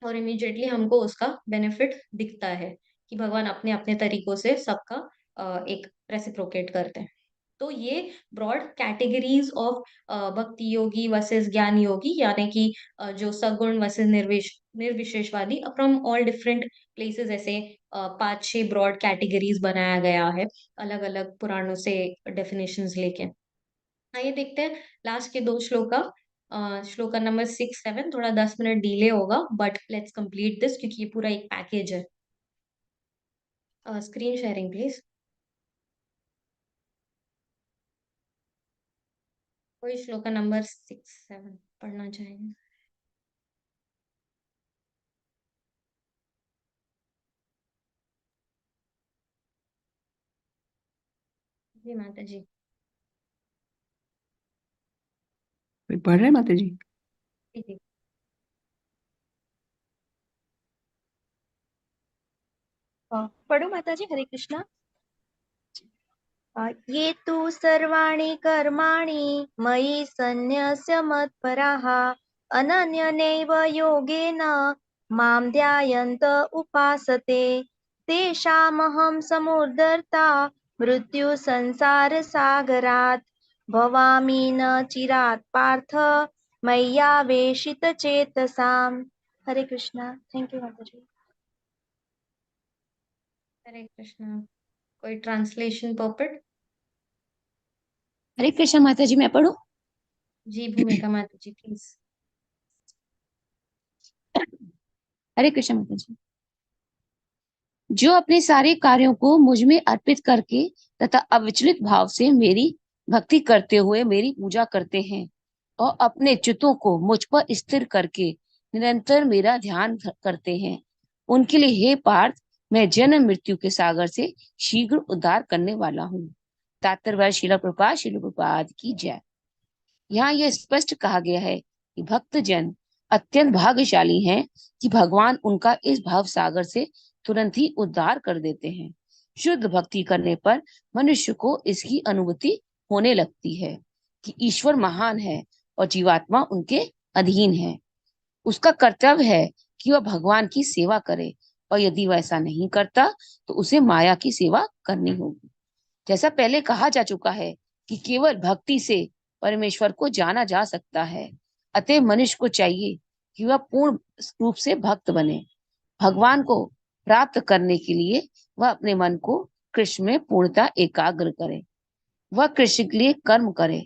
और इमीडिएटली हमको उसका बेनिफिट दिखता है कि भगवान अपने अपने तरीकों से सबका एक रेसिप्रोकेट करते हैं। तो ये ब्रॉड कैटेगरीज ऑफ भक्ति योगी वर्सेस ज्ञान योगी, यानी कि जो सगुण वर्सेस निर्विशेषवादी, फ्रॉम ऑल डिफरेंट प्लेसेस, ऐसे 5-6 ब्रॉड कैटेगरीज बनाया गया है, अलग अलग पुराणों से डेफिनेशंस लेके। आइए देखते हैं लास्ट के 2 श्लोका, श्लोका नंबर 6-7, थोड़ा 10 मिनट डिले होगा, बट लेट्स कंप्लीट दिस क्योंकि ये पूरा एक पैकेज है। Screen sharing please. कोई श्लोका नंबर 6-7 पढ़ना चाहेंगे? जी माता जी। कोई पढ़ रहे हैं माता जी? जी जी। पढ़ो माता जी, हरे कृष्णा। ये तु सर्वाणि कर्माणि मयि सन्न्यस्य मत्पराः अनन्यनैव योगेन मां ध्यायन्त उपासते तेषामहं समुद्धर्ता मृत्यु संसारसागरात् भवामि न चिरात् पार्थ मय्यावेशितचेतसाम्। हरे कृष्णा। थैंक यू माता जी। हरे कृष्णा। कोई ट्रांसलेशन पॉपिट? हरे कृष्णा माता जी, मैं पढ़ूं? जी भूमिका माता जी प्लीज। हरे कृष्ण माता जी। जो अपने सारे कार्यों को मुझ में अर्पित करके तथा अविचलित भाव से मेरी भक्ति करते हुए मेरी पूजा करते हैं और अपने चित्तों को मुझ पर स्थिर करके निरंतर मेरा ध्यान करते हैं, उनके लिए हे पार्थ, मैं जन्म मृत्यु के सागर से शीघ्र उद्धार करने वाला हूँ। तात्पर्य श्रील प्रभुपाद की जय। यहाँ यह स्पष्ट कहा गया है कि भक्त जन अत्यंत भाग्यशाली हैं कि भगवान उनका इस भाव सागर से तुरंत ही उद्धार कर देते हैं। शुद्ध भक्ति करने पर मनुष्य को इसकी अनुभूति होने लगती है कि ईश्वर महान है और जीवात्मा उनके अधीन है। उसका कर्तव्य है कि वह भगवान की सेवा करे, और यदि वह ऐसा नहीं करता तो उसे माया की सेवा करनी होगी। जैसा पहले कहा जा चुका है कि केवल भक्ति से परमेश्वर को जाना जा सकता है। अतः मनुष्य को चाहिए कि वह पूर्ण रूप से भक्त बने। भगवान को प्राप्त करने के लिए वह अपने मन को कृष्ण में पूर्णता एकाग्र करे, वह कृष्ण के लिए कर्म करे,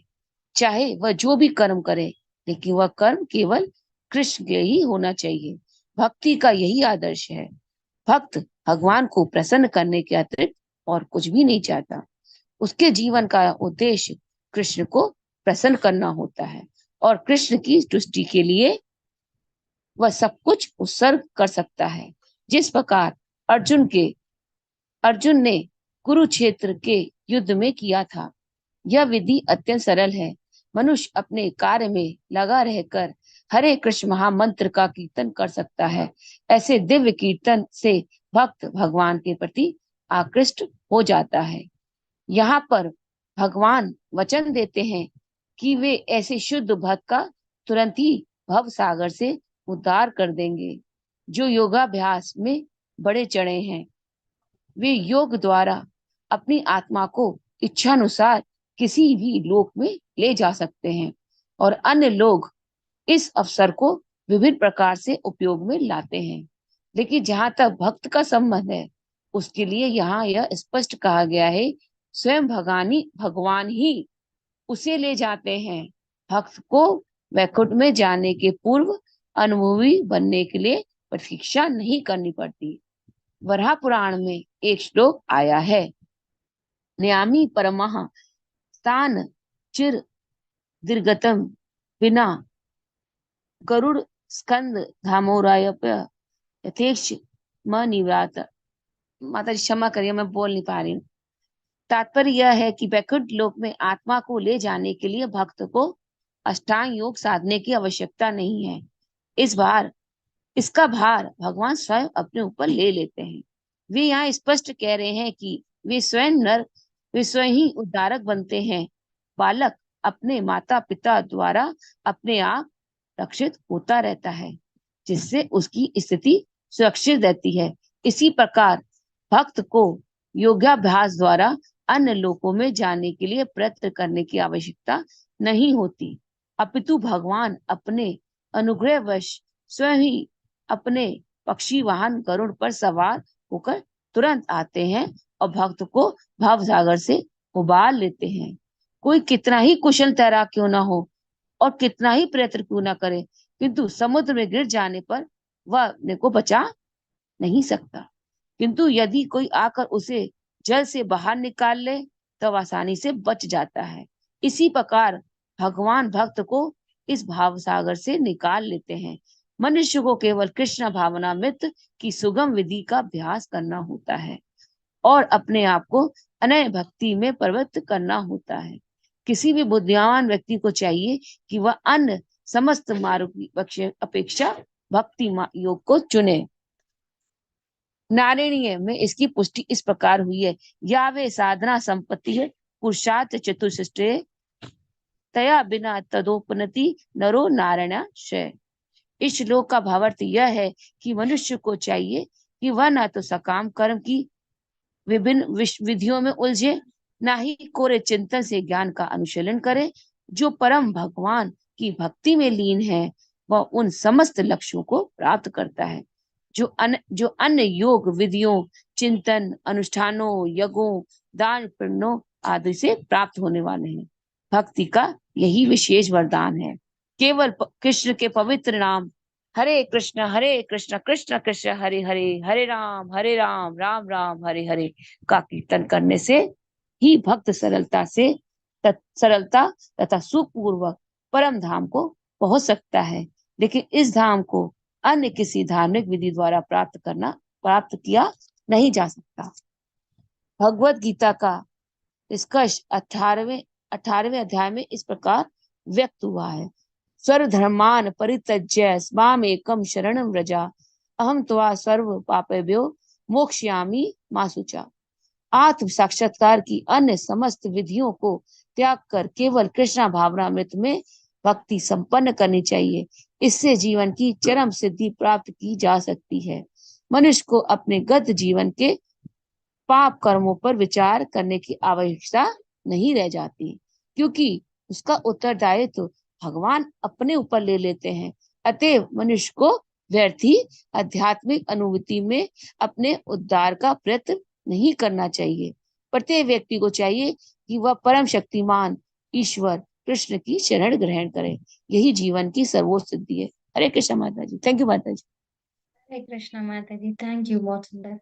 चाहे वह जो भी कर्म करे, लेकिन वह कर्म केवल कृष्ण के ही होना चाहिए। भक्ति का यही आदर्श है। भक्त भगवान को प्रसन्न करने के अतिरिक्त और कुछ भी नहीं चाहता। उसके जीवन का उद्देश्य कृष्ण को प्रसन्न करना होता है और कृष्ण की तुष्टि के लिए वह सब कुछ उत्सर्ग कर सकता है। जिस प्रकार अर्जुन ने कुरुक्षेत्र के युद्ध में किया था। यह विधि अत्यंत सरल है। मनुष्य अपने कार्य में लगा रहकर हरे कृष्ण महामंत्र का कीर्तन कर सकता है। ऐसे दिव्य कीर्तन से भक्त भगवान के प्रति आकृष्ट हो जाता है। यहाँ पर भगवान वचन देते हैं कि वे ऐसे शुद्ध भक्त का तुरंत ही भव सागर से उद्धार कर देंगे। जो योगाभ्यास में बड़े चढ़े हैं, वे योग द्वारा अपनी आत्मा को इच्छानुसार किसी भी लोक में ले जा सकते हैं और अन्य लोग इस अवसर को विभिन्न प्रकार से उपयोग में लाते हैं। लेकिन जहां तक भक्त का संबंध है, उसके लिए यहाँ यह स्पष्ट कहा गया है, स्वयं भगवान ही उसे ले जाते हैं। भक्त को वैकुंठ में जाने के पूर्व अनुभवी बनने के लिए प्रतीक्षा नहीं करनी पड़ती। वराह पुराण में एक श्लोक आया है, न्यामी परमः स्थान चिर दीर्घतम बिना गरुड़ स्कंद धामोरायप यथेक्ष निव्रात। माता जी क्षमा करिए, मैं बोल नहीं पा रही हूँ। तात्पर्य यह है कि वैकुंठ लोक में आत्मा को ले जाने के लिए भक्त को अष्टांग योग साधने की आवश्यकता नहीं है। इसका भार भगवान स्वयं अपने ऊपर ले लेते हैं। वे यहाँ स्पष्ट कह रहे हैं कि वे स्वयं ही उद्धारक बनते हैं। बालक अपने माता पिता द्वारा अपने आप रक्षित होता रहता है, जिससे उसकी स्थिति सुरक्षित रहती है। इसी प्रकार भक्त को योगाभ्यास द्वारा अन्य लोकों में जाने के लिए प्रयत्न करने की आवश्यकता नहीं होती, अपितु भगवान अपने अनुग्रहवश स्वयं ही अपने पक्षी वाहन गरुड़ पर सवार होकर तुरंत आते हैं और भक्त को भवसागर से उबार लेते हैं। कोई कितना ही कुशल तैराक क्यों ना हो और कितना ही प्रयत्न क्यों ना करे, किंतु समुद्र में गिर जाने पर वह अपने को बचा नहीं सकता। किंतु यदि कोई आकर उसे जल से बाहर निकाल ले तो आसानी से बच जाता है। इसी प्रकार भगवान भक्त को इस भाव सागर से निकाल लेते हैं। मनुष्य को केवल कृष्ण भावनामृत की सुगम विधि का अभ्यास करना होता है और अपने आप को अनन्य भक्ति में प्रवृत्त करना होता है। किसी भी बुद्धिमान व्यक्ति को चाहिए कि वह अन्य समस्त मार्ग की अपेक्षा भक्ति योग को चुने। नारायणीय में इसकी पुष्टि इस प्रकार हुई है, या वे साधना संपत्ति है पुरुषार्थ चतुष्टय तया बिना तदोपनति नरो नारायणाशय। इस श्लोक का भावार्थ यह है कि मनुष्य को चाहिए कि वह न तो सकाम कर्म की विभिन्न विधियों में उलझे, न ही कोरे चिंतन से ज्ञान का अनुशीलन करे। जो परम भगवान की भक्ति में लीन है वह उन समस्त लक्ष्यों को प्राप्त करता है जो अन्य योग विधियों, चिंतन, अनुष्ठानों, यज्ञों, दान पुण्यों आदि से प्राप्त होने वाले हैं। भक्ति का यही विशेष वरदान है। केवल कृष्ण के पवित्र नाम हरे कृष्ण कृष्ण कृष्ण हरे हरे, हरे राम राम राम हरे हरे का कीर्तन करने से ही भक्त सरलता तथा सुपूर्वक परम धाम को पहुंच सकता है। लेकिन इस धाम को अन्य किसी धार्मिक विधि द्वारा प्राप्त किया नहीं जा सकता। भगवत गीता का निष्कर्ष 18वें अध्याय में इस प्रकार व्यक्त हुआ है, सर्वधर्मान परित्यज्य मामेकं शरणं व्रज अहम त्वा सर्व पापेभ्यो मोक्ष्यामि मा शुचा। आत्म साक्षात्कार की अन्य समस्त विधियों को त्याग कर केवल कृष्ण भावनामृत में भक्ति संपन्न करनी चाहिए। इससे जीवन की चरम सिद्धि प्राप्त की जा सकती है। मनुष्य को अपने गत जीवन के पाप कर्मों पर विचार करने की आवश्यकता नहीं रह जाती, क्योंकि उसका उत्तरदायित्व भगवान अपने ऊपर ले लेते हैं। अतएव मनुष्य को व्यर्थी आध्यात्मिक अनुभूति में अपने उद्धार का प्रयत्न नहीं करना चाहिए। प्रत्येक व्यक्ति को चाहिए कि वह परम शक्तिमान ईश्वर कृष्ण की शरण ग्रहण करें। यही जीवन की सर्वोच्च सिद्धि है। हरे कृष्ण माता जी। थैंक यू माता जी। हरे कृष्णा माता जी, थैंक यू, बहुत सुंदर।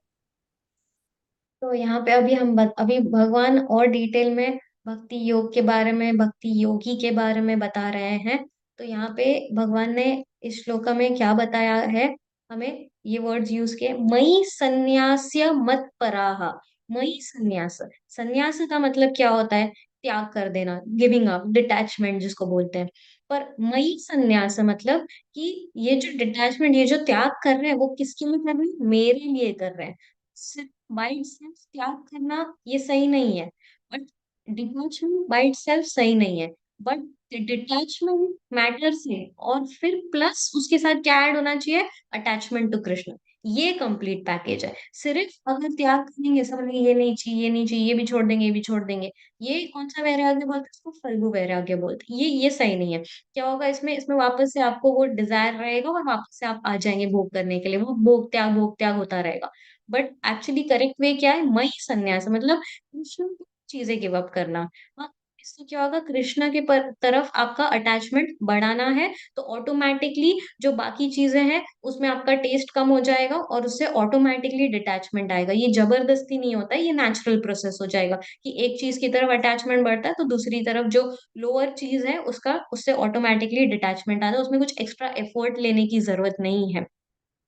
तो यहाँ पे अभी अभी भगवान और डिटेल में भक्ति योग के बारे में, भक्ति योगी के बारे में बता रहे हैं। तो यहाँ पे भगवान ने इस श्लोक में क्या बताया है हमें, ये वर्ड्स यूज किए, मयि संन्यास्य मत पराहा। मयि संन्यास, संन्यास का मतलब क्या होता है? त्याग कर देना, गिविंग अप, डिटैचमेंट जिसको बोलते हैं। पर मयि संन्यास मतलब कि ये जो डिटैचमेंट, ये जो त्याग कर रहे हैं, वो किसके लिए कर रहे हैं? मेरे लिए कर रहे हैं। सिर्फ बाय सेल्फ त्याग करना ये सही नहीं है, बट डिटैचमेंट बाय सेल्फ सही नहीं है, बट डिटैचमेंट मैटर्स है। और फिर प्लस उसके साथ क्या ऐड होना चाहिए? Attachment to Krishna. ये कंप्लीट पैकेज है। सिर्फ अगर त्याग करेंगे, सब लोग ये नहीं चाहिए, ये नहीं चाहिए, ये भी छोड़ देंगे, ये भी छोड़ देंगे, ये कौन सा वैराग्य बोलते हैं? इसको फल्गु वैराग्य बोलते हैं। ये सही नहीं है। क्या होगा इसमें? इसमें वापस से आपको वो डिजायर रहेगा और वापस से आप आ जाएंगे भोग करने के लिए, वो भोग त्याग होता रहेगा। बट एक्चुअली करेक्ट वे क्या है? मई संन्यास मतलब कृष्ण की चीजें गिव अप करना। हाँ, इससे क्या होगा? कृष्ण के तरफ आपका अटैचमेंट बढ़ाना है, तो ऑटोमेटिकली जो बाकी चीजें हैं उसमें आपका टेस्ट कम हो जाएगा और उससे ऑटोमेटिकली डिटैचमेंट आएगा। ये जबरदस्ती नहीं होता है, ये नेचुरल प्रोसेस हो जाएगा कि एक चीज की तरफ अटैचमेंट बढ़ता है तो दूसरी तरफ जो लोअर चीज है उसका उससे ऑटोमेटिकली डिटैचमेंट आता है। उसमें कुछ एक्स्ट्रा एफर्ट लेने की जरूरत नहीं है।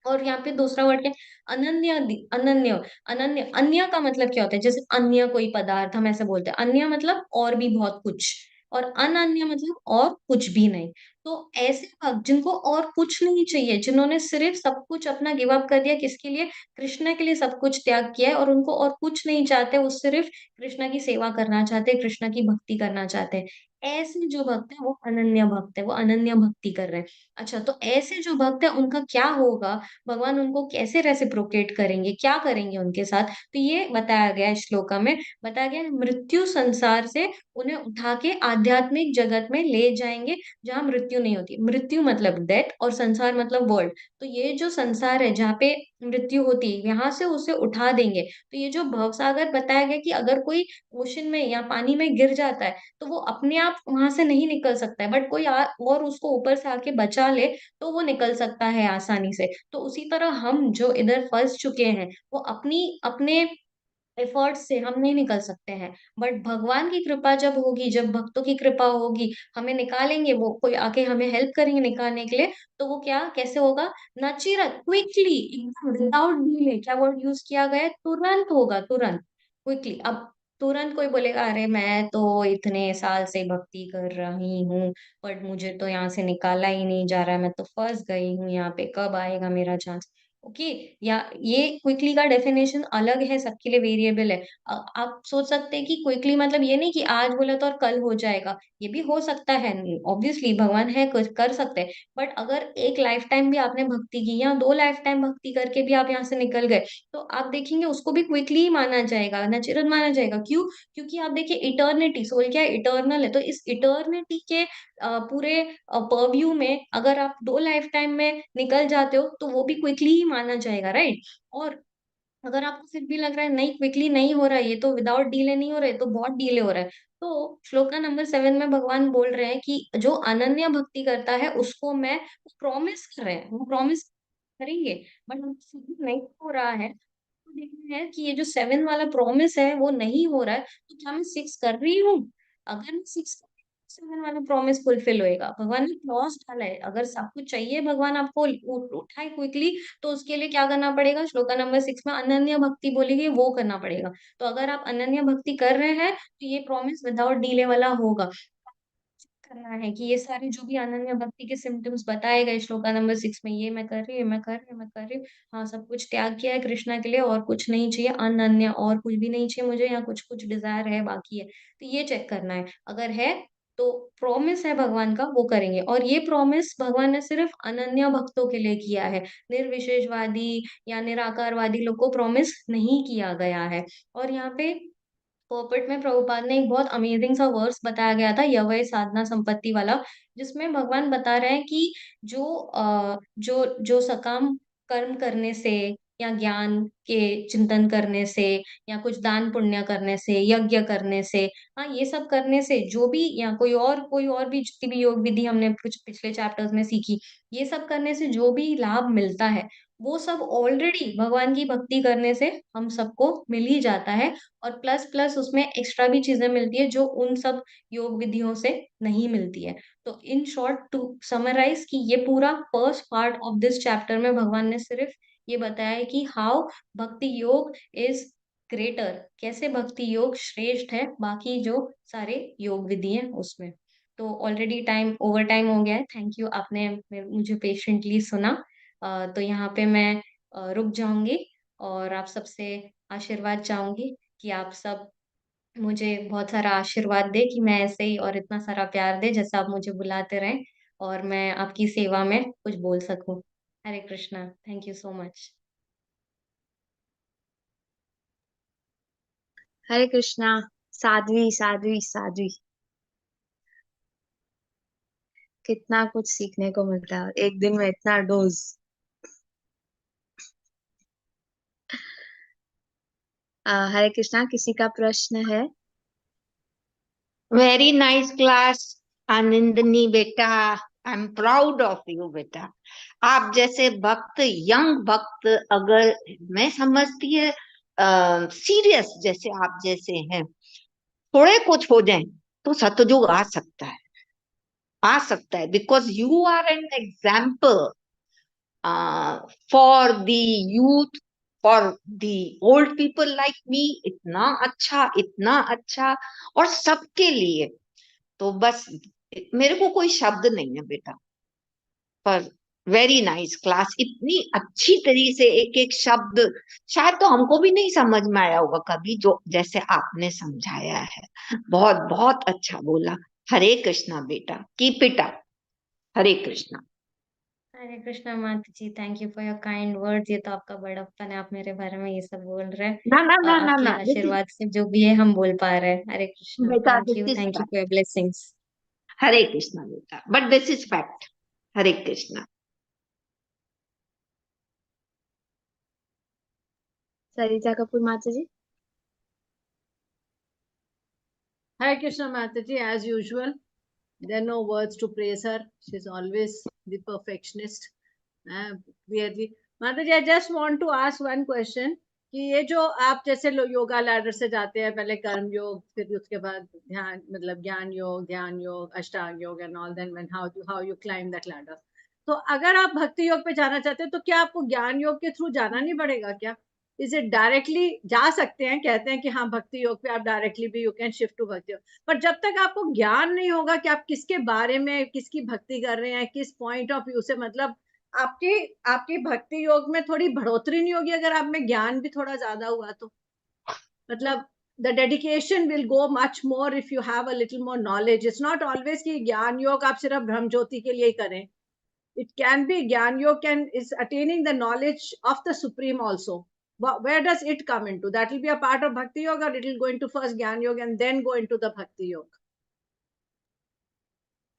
और यहाँ पे दूसरा वर्ड क्या है? अनन्य। अनन्य, अनन्य, अन्य का मतलब क्या होता है? जैसे अन्य कोई पदार्थ हम ऐसे बोलते हैं, अन्य मतलब और भी बहुत कुछ, और अनन्य मतलब और कुछ भी नहीं। तो ऐसे भक्त जिनको और कुछ नहीं चाहिए, जिन्होंने सिर्फ सब कुछ अपना गिव अप कर दिया, किसके लिए? कृष्ण के लिए सब कुछ त्याग किया है, और उनको और कुछ नहीं चाहते, वो सिर्फ कृष्ण की सेवा करना चाहते हैं, कृष्ण की भक्ति करना चाहते हैं। ऐसे जो भक्त है वो अनन्य भक्त है, वो अनन्य भक्ति कर रहे हैं। अच्छा, तो ऐसे जो भक्त है उनका क्या होगा? भगवान उनको कैसे रेसिप्रोकेट करेंगे, क्या करेंगे उनके साथ? तो ये बताया गया है श्लोका में। बताया गया है, मृत्यु संसार से उन्हें उठा के आध्यात्मिक जगत में ले जाएंगे, जहां मृत्यु नहीं होती। मृत्यु मतलब डेथ और संसार मतलब वर्ल्ड। तो ये जो संसार है जहाँ पे मृत्यु होती है, यहाँ से उसे उठा देंगे। तो ये जो भवसागर बताया गया कि अगर कोई ओशन में या पानी में गिर जाता है तो वो अपने आप वहां से नहीं निकल सकता है, बट कोई और उसको ऊपर से आके बचा ले तो वो निकल सकता है आसानी से। तो उसी तरह हम जो इधर फंस चुके हैं, वो अपनी अपने एफर्ट से हम नहीं निकल सकते हैं। बट भगवान की कृपा जब होगी, जब भक्तों की कृपा होगी, हमें निकालेंगे, वो कोई आके हमें हेल्प करेंगे निकालने के लिए, तो वो क्या कैसे होगा? नचिरत, क्विकली, एकदम विदाउट डिले। क्या वर्ड यूज किया गया है? तुरंत होगा, तुरंत, क्विकली। अब तुरंत कोई बोलेगा अरे मैं तो इतने साल से भक्ति कर रही हूँ, बट मुझे तो यहाँ से निकाला ही नहीं जा रहा है, मैं तो फंस गई हूँ यहाँ पे, कब आएगा मेरा चांस? ओके। या ये क्विकली का डेफिनेशन अलग है, सबके लिए वेरिएबल है। आप सोच सकते हैं कि क्विकली मतलब ये नहीं कि आज बोला तो और कल हो जाएगा, ये भी हो सकता है। ऑब्वियसली भगवान है, कुछ कर सकते हैं। बट अगर एक लाइफ टाइम भी आपने भक्ति की या 2 लाइफ टाइम भक्ति करके भी आप यहाँ से निकल गए, तो आप देखेंगे उसको भी क्विकली ही माना जाएगा, नचिरत माना जाएगा। क्यों? क्योंकि आप देखिए इटर्निटी, सोल क्या इटर्नल है, तो इस इटर्निटी के पूरे परव्यू में अगर आप 2 लाइफ टाइम में निकल जाते हो तो वो भी क्विकली ही माना जाएगा, राइट? और अगर आपको फिर भी लग रहा है नहीं क्विकली नहीं हो रहा है, ये तो विदाउट डीले नहीं हो रहा है, तो बहुत डीले हो रहा है, तो श्लोका नंबर 7 में भगवान बोल रहे हैं कि जो अनन्य भक्ति करता है उसको मैं प्रॉमिस कर रहे हैं, वो प्रॉमिस करेंगे। बट फिर भी नहीं हो रहा है, तो देखना है कि ये जो 7 वाला प्रॉमिस है वो नहीं हो रहा है, तो क्या मैं 6 कर रही हूँ? अगर मैं 6 7 वाला प्रॉमिस फुलफिल होएगा। भगवान ने क्लॉज डाला है, अगर सब कुछ चाहिए भगवान आपको उठाए क्विकली, तो उसके लिए क्या करना पड़ेगा? श्लोका नंबर 6 में अनन्य भक्ति बोलेगी, वो करना पड़ेगा। तो अगर आप अनन्य भक्ति कर रहे हैं तो ये प्रॉमिस विदाउट डिले वाला होगा। करना है कि ये सारे जो भी अनन्य भक्ति के सिम्टम्स बताए गए श्लोका नंबर 6 में, ये मैं कर रही हूँ, मैं कर रही हूँ, मैं कर रही हूँ, हाँ सब कुछ त्याग किया है कृष्णा के लिए, और कुछ नहीं चाहिए, अनन्य और कुछ भी नहीं चाहिए मुझे, यहाँ कुछ कुछ डिजायर है बाकी है, तो ये चेक करना है। अगर है तो प्रॉमिस है भगवान का, वो करेंगे। और ये प्रॉमिस भगवान ने सिर्फ अनन्य भक्तों के लिए किया है, निर्विशेषवादी या निराकारवादी लोग को प्रॉमिस नहीं किया गया है। और यहाँ पे पोपट में प्रभुपाद ने एक बहुत अमेजिंग सा वर्स बताया गया था, यवय साधना संपत्ति वाला, जिसमें भगवान बता रहे हैं कि जो जो जो सकाम कर्म करने से या ज्ञान के चिंतन करने से, या कुछ दान पुण्य करने से, यज्ञ करने से, हाँ ये सब करने से जो भी, या कोई और भी जितनी भी योग विधि हमने कुछ पिछले चैप्टर्स में सीखी, ये सब करने से जो भी लाभ मिलता है वो सब ऑलरेडी भगवान की भक्ति करने से हम सबको मिल ही जाता है। और प्लस प्लस उसमें एक्स्ट्रा भी चीजें मिलती है जो उन सब योग विधियों से नहीं मिलती है। तो इन शॉर्ट टू समराइज कि ये पूरा first part of this chapter में भगवान ने सिर्फ ये बताया है कि हाउ भक्ति योग इज ग्रेटर, कैसे भक्ति योग श्रेष्ठ है बाकी जो सारे योग विधि हैं उसमें। तो ऑलरेडी टाइम ओवर टाइम हो गया है। थैंक यू, आपने मुझे पेशेंटली सुना। तो यहाँ पे मैं रुक जाऊंगी और आप सबसे आशीर्वाद चाहूंगी कि आप सब मुझे बहुत सारा आशीर्वाद दे, कि मैं ऐसे ही और इतना सारा प्यार दे जैसा आप मुझे बुलाते रहें और मैं आपकी सेवा में कुछ बोल सकूं। Hare Krishna, thank you so much. Hare Krishna. Sadhvi Sadhvi Sadhvi, कितना कुछ सीखने को मिलता है और एक दिन में इतना डोज। हरे कृष्णा, किसी का प्रश्न है? वेरी नाइस क्लास आनंदनी बेटा, I am proud of you बेटा। आप जैसे भक्त, यंग भक्त, अगर मैं समझती है सीरियस जैसे आप जैसे हैं, थोड़े कुछ हो जाए तो सतयुग आ सकता है, आ सकता है, because you are an example for the youth, for the old people like me. इतना अच्छा, इतना अच्छा, और सबके लिए। तो बस मेरे को कोई शब्द नहीं है बेटा, पर वेरी नाइस क्लास। इतनी अच्छी तरीके से एक एक शब्द शायद तो हमको भी नहीं समझ में आया होगा कभी, जो जैसे आपने समझाया है। बहुत बहुत अच्छा बोला। हरे कृष्णा बेटा, keep it up. Hare Krishna. Hare Krishna माता जी, thank you for your kind words. ये तो आपका बड़प्पन है, आप मेरे बारे में ये सब बोल रहे हैं। ना ना ना ना आपके ना, दिस इज आशीर्वाद से जो भी है हम बोल पा रहे हैं। हरे कृष्णा, बेटा, this is thank you fact. For your blessings. Hare Krishna बेटा, but this is fact. Hare Krishna. Sarita Kapoor माता जी। Hare Krishna Mataji, as usual, there are no words to praise her. She's always the perfectionist. Clearly, Mataji, I just want to ask one question. कि ये जो आप जैसे yoga ladder से जाते हैं, पहले कर्म योग, फिर उसके बाद ध्यान, मतलब ध्यान yoga, Ashtanga yoga and all, then when how you climb that ladder. तो अगर आप भक्ति योग पे जाना चाहते हैं तो क्या आपको ज्ञान योग के थ्रू जाना नहीं पड़ेगा क्या? इज इट डायरेक्टली जा सकते हैं? कहते हैं कि हाँ भक्ति योग पे आप डायरेक्टली भी यू कैन शिफ्ट टू भक्ति योग, पर जब तक आपको ज्ञान नहीं होगा कि आप किसके बारे में, किसकी भक्ति कर रहे हैं, किस पॉइंट ऑफ व्यू से, मतलब आपकी आपकी भक्ति योग में थोड़ी बढ़ोतरी नहीं होगी अगर आप में ज्ञान भी थोड़ा ज्यादा हुआ तो? मतलब the dedication will go much more if you have a little more knowledge. It's not always कि ज्ञान योग आप सिर्फ ब्रह्म ज्योति के लिए ही करें. It can be ज्ञान योग is attaining the knowledge of the supreme also. Where does it come into? That will be a part of bhakti yoga, or it will go into first ज्ञान योग and then go into the bhakti yoga.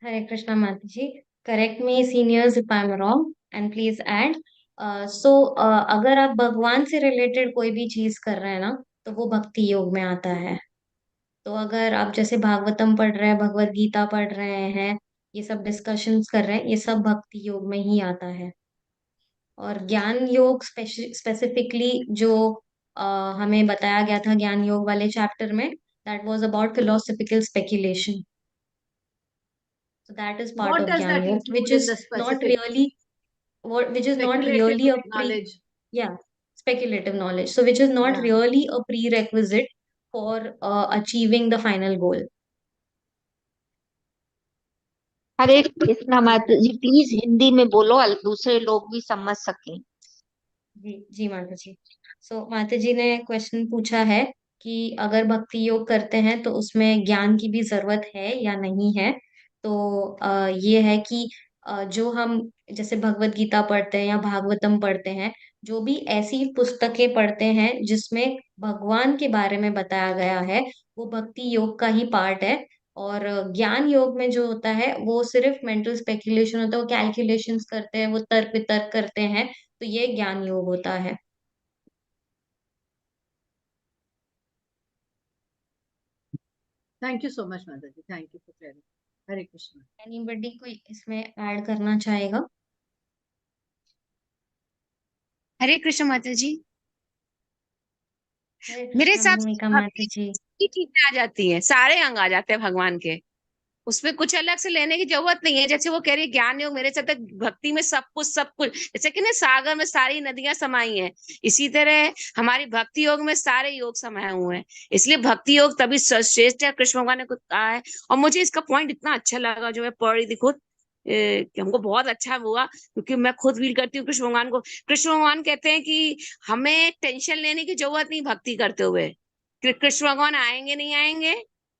Hare Krishna माता जी, correct me seniors if I am wrong and please add. So अगर आप भगवान से related कोई भी चीज कर रहे हैं ना, तो वो भक्ति योग में आता है। तो अगर आप जैसे भागवतम पढ़ रहे हैं, भगवत गीता पढ़ रहे हैं, ये सब डिस्कशंस कर रहे हैं, ये सब भक्ति योग में ही आता है। और ज्ञान योग स्पेसिफिकली जो हमें बताया गया था ज्ञान योग वाले चैप्टर में, that was about philosophical speculation. So that is part What of does Gyan that Yoga, which include in is the not specific? really which is not Speculative really a knowledge. yeah, speculative knowledge. So which is not Yeah. really a prerequisite for achieving the final goal. हरे कृष्णा माता जी, please Hindi में बोलो, दूसरे लोग भी समझ सकें। जी जी माता जी। सो माता जी ने क्वेश्चन पूछा है कि अगर भक्ति योग करते हैं तो उसमें ज्ञान की भी जरूरत है या नहीं है। तो ये है कि जो हम जैसे भगवत गीता पढ़ते हैं या भागवतम पढ़ते हैं, जो भी ऐसी पुस्तकें पढ़ते हैं जिसमें भगवान के बारे में बताया गया है, वो भक्ति योग का ही पार्ट है। और ज्ञान योग में जो होता है वो सिर्फ मेंटल स्पेकुलेशन होता है, वो कैलकुलेशंस करते हैं, वो तर्क वितर्क करते हैं। तो ये ज्ञान योग होता है। थैंक यू सो मच माता जी, thank you for clearing. Hare Krishna. Anybody कोई इसमें ऐड करना चाहेगा? हरे कृष्ण माता जी। हरे मेरे कृष्णा हिसाब से भूमिका माता भक्ति जी। ठीक में आ जाती है, सारे अंग आ जाते हैं भगवान के, उसमें कुछ अलग से लेने की जरूरत नहीं है। जैसे वो कह रही है ज्ञान योग मेरे साथ भक्ति में सब कुछ जैसे कि ना सागर में सारी नदियां समाई हैं, इसी तरह हमारी भक्ति योग में सारे योग समाये हुए हैं। इसलिए भक्ति योग तभी सर्वश्रेष्ठ है, कृष्ण भगवान ने खुद कहा है। और मुझे इसका पॉइंट इतना अच्छा लगा जो मैं पढ़ रही थी खुद, कि हमको बहुत अच्छा हुआ, क्योंकि मैं खुद फील करती हूँ कृष्ण भगवान को। कृष्ण भगवान कहते हैं कि हमें टेंशन लेने की जरूरत नहीं भक्ति करते हुए। कृष्ण भगवान आएंगे नहीं आएंगे,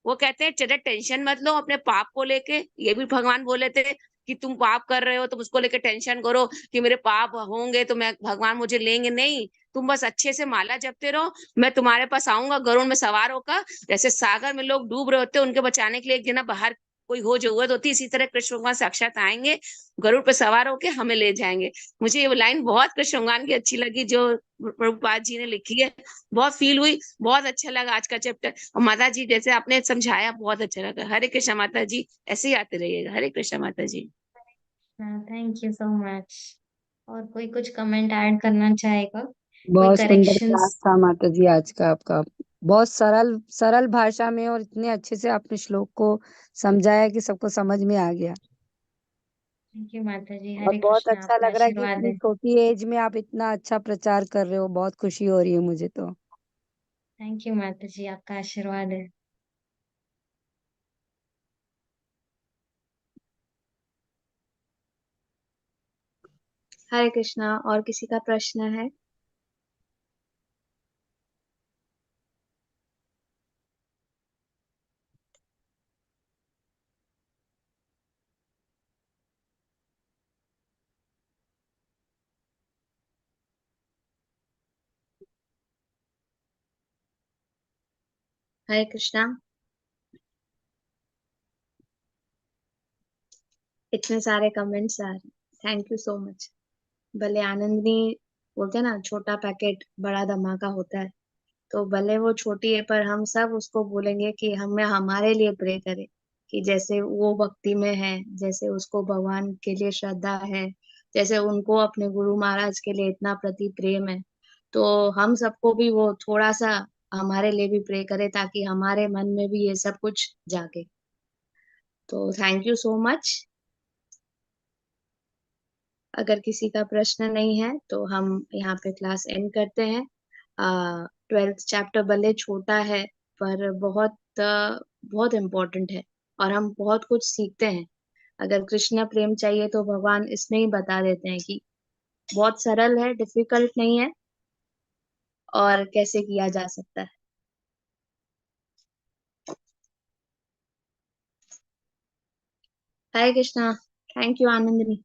वो कहते हैं चलो टेंशन मत लो अपने पाप को लेके। ये भी भगवान बोले थे कि तुम पाप कर रहे हो, तुम उसको लेके टेंशन करो कि मेरे पाप होंगे तो मैं भगवान मुझे लेंगे नहीं। तुम बस अच्छे से माला जपते रहो, मैं तुम्हारे पास आऊंगा गरुड़ में सवार होकर। जैसे सागर में लोग डूब रहे होते हैं, उनके बचाने के लिए एक जना बाहर कोई हो जरूरत होती है, इसी तरह कृष्ण भगवान साक्षात आएंगे, गरुड़ पे सवार होके हमें ले जाएंगे। मुझे ये लाइन बहुत कृष्ण भगवान की अच्छी लगी जो प्रभुपाद जी ने लिखी है, बहुत फील हुई, बहुत अच्छा लगा आज का चैप्टर। और माता जी जैसे आपने समझाया बहुत अच्छा लगा। हरे कृष्ण माता जी, ऐसे ही आते रहिएगा। हरे कृष्ण माता जी। Thank you so much. और कोई कुछ कमेंट ऐड करना चाहेगा? कोई बहुत सुंदर क्लास करेक्शंस? था माता जी आज का आपका। बहुत सरल सरल भाषा में और इतने अच्छे से आपने श्लोक को समझाया कि सबको समझ में आ गया। थैंक यू माता जी। और हरे बहुत कृष्णा, अच्छा आपका लग रहा है कि आशीर्वाद इतनी है। छोटी एज में आप इतना अच्छा प्रचार कर रहे हो, बहुत खुशी हो रही है मुझे तो। थैंक यू माता जी, आपका आशीर्वाद है। हरे कृष्णा। और किसी का प्रश्न है? हरे कृष्णा। इतने सारे कमेंट्स आ रहे, थैंक यू सो मच। भले आनंदनी बोलते हैं ना, छोटा पैकेट बड़ा धमाका होता है, तो भले वो छोटी है पर हम सब उसको बोलेंगे कि हमें हमारे लिए प्रे करे, कि जैसे वो भक्ति में है, जैसे उसको भगवान के लिए श्रद्धा है, जैसे उनको अपने गुरु महाराज के लिए इतना प्रति प्रेम है, तो हम सबको भी वो थोड़ा सा हमारे लिए भी प्रे करे, ताकि हमारे मन में भी ये सब कुछ जागे। तो थैंक यू सो मच। अगर किसी का प्रश्न नहीं है तो हम यहाँ पे क्लास एंड करते हैं। 12th चैप्टर भले छोटा है पर बहुत इम्पोर्टेंट है, और हम बहुत कुछ सीखते हैं। अगर कृष्ण प्रेम चाहिए तो भगवान इसमें ही बता देते हैं कि बहुत सरल है, डिफिकल्ट नहीं है, और कैसे किया जा सकता है। हरे कृष्णा। Thank you आनंदनी।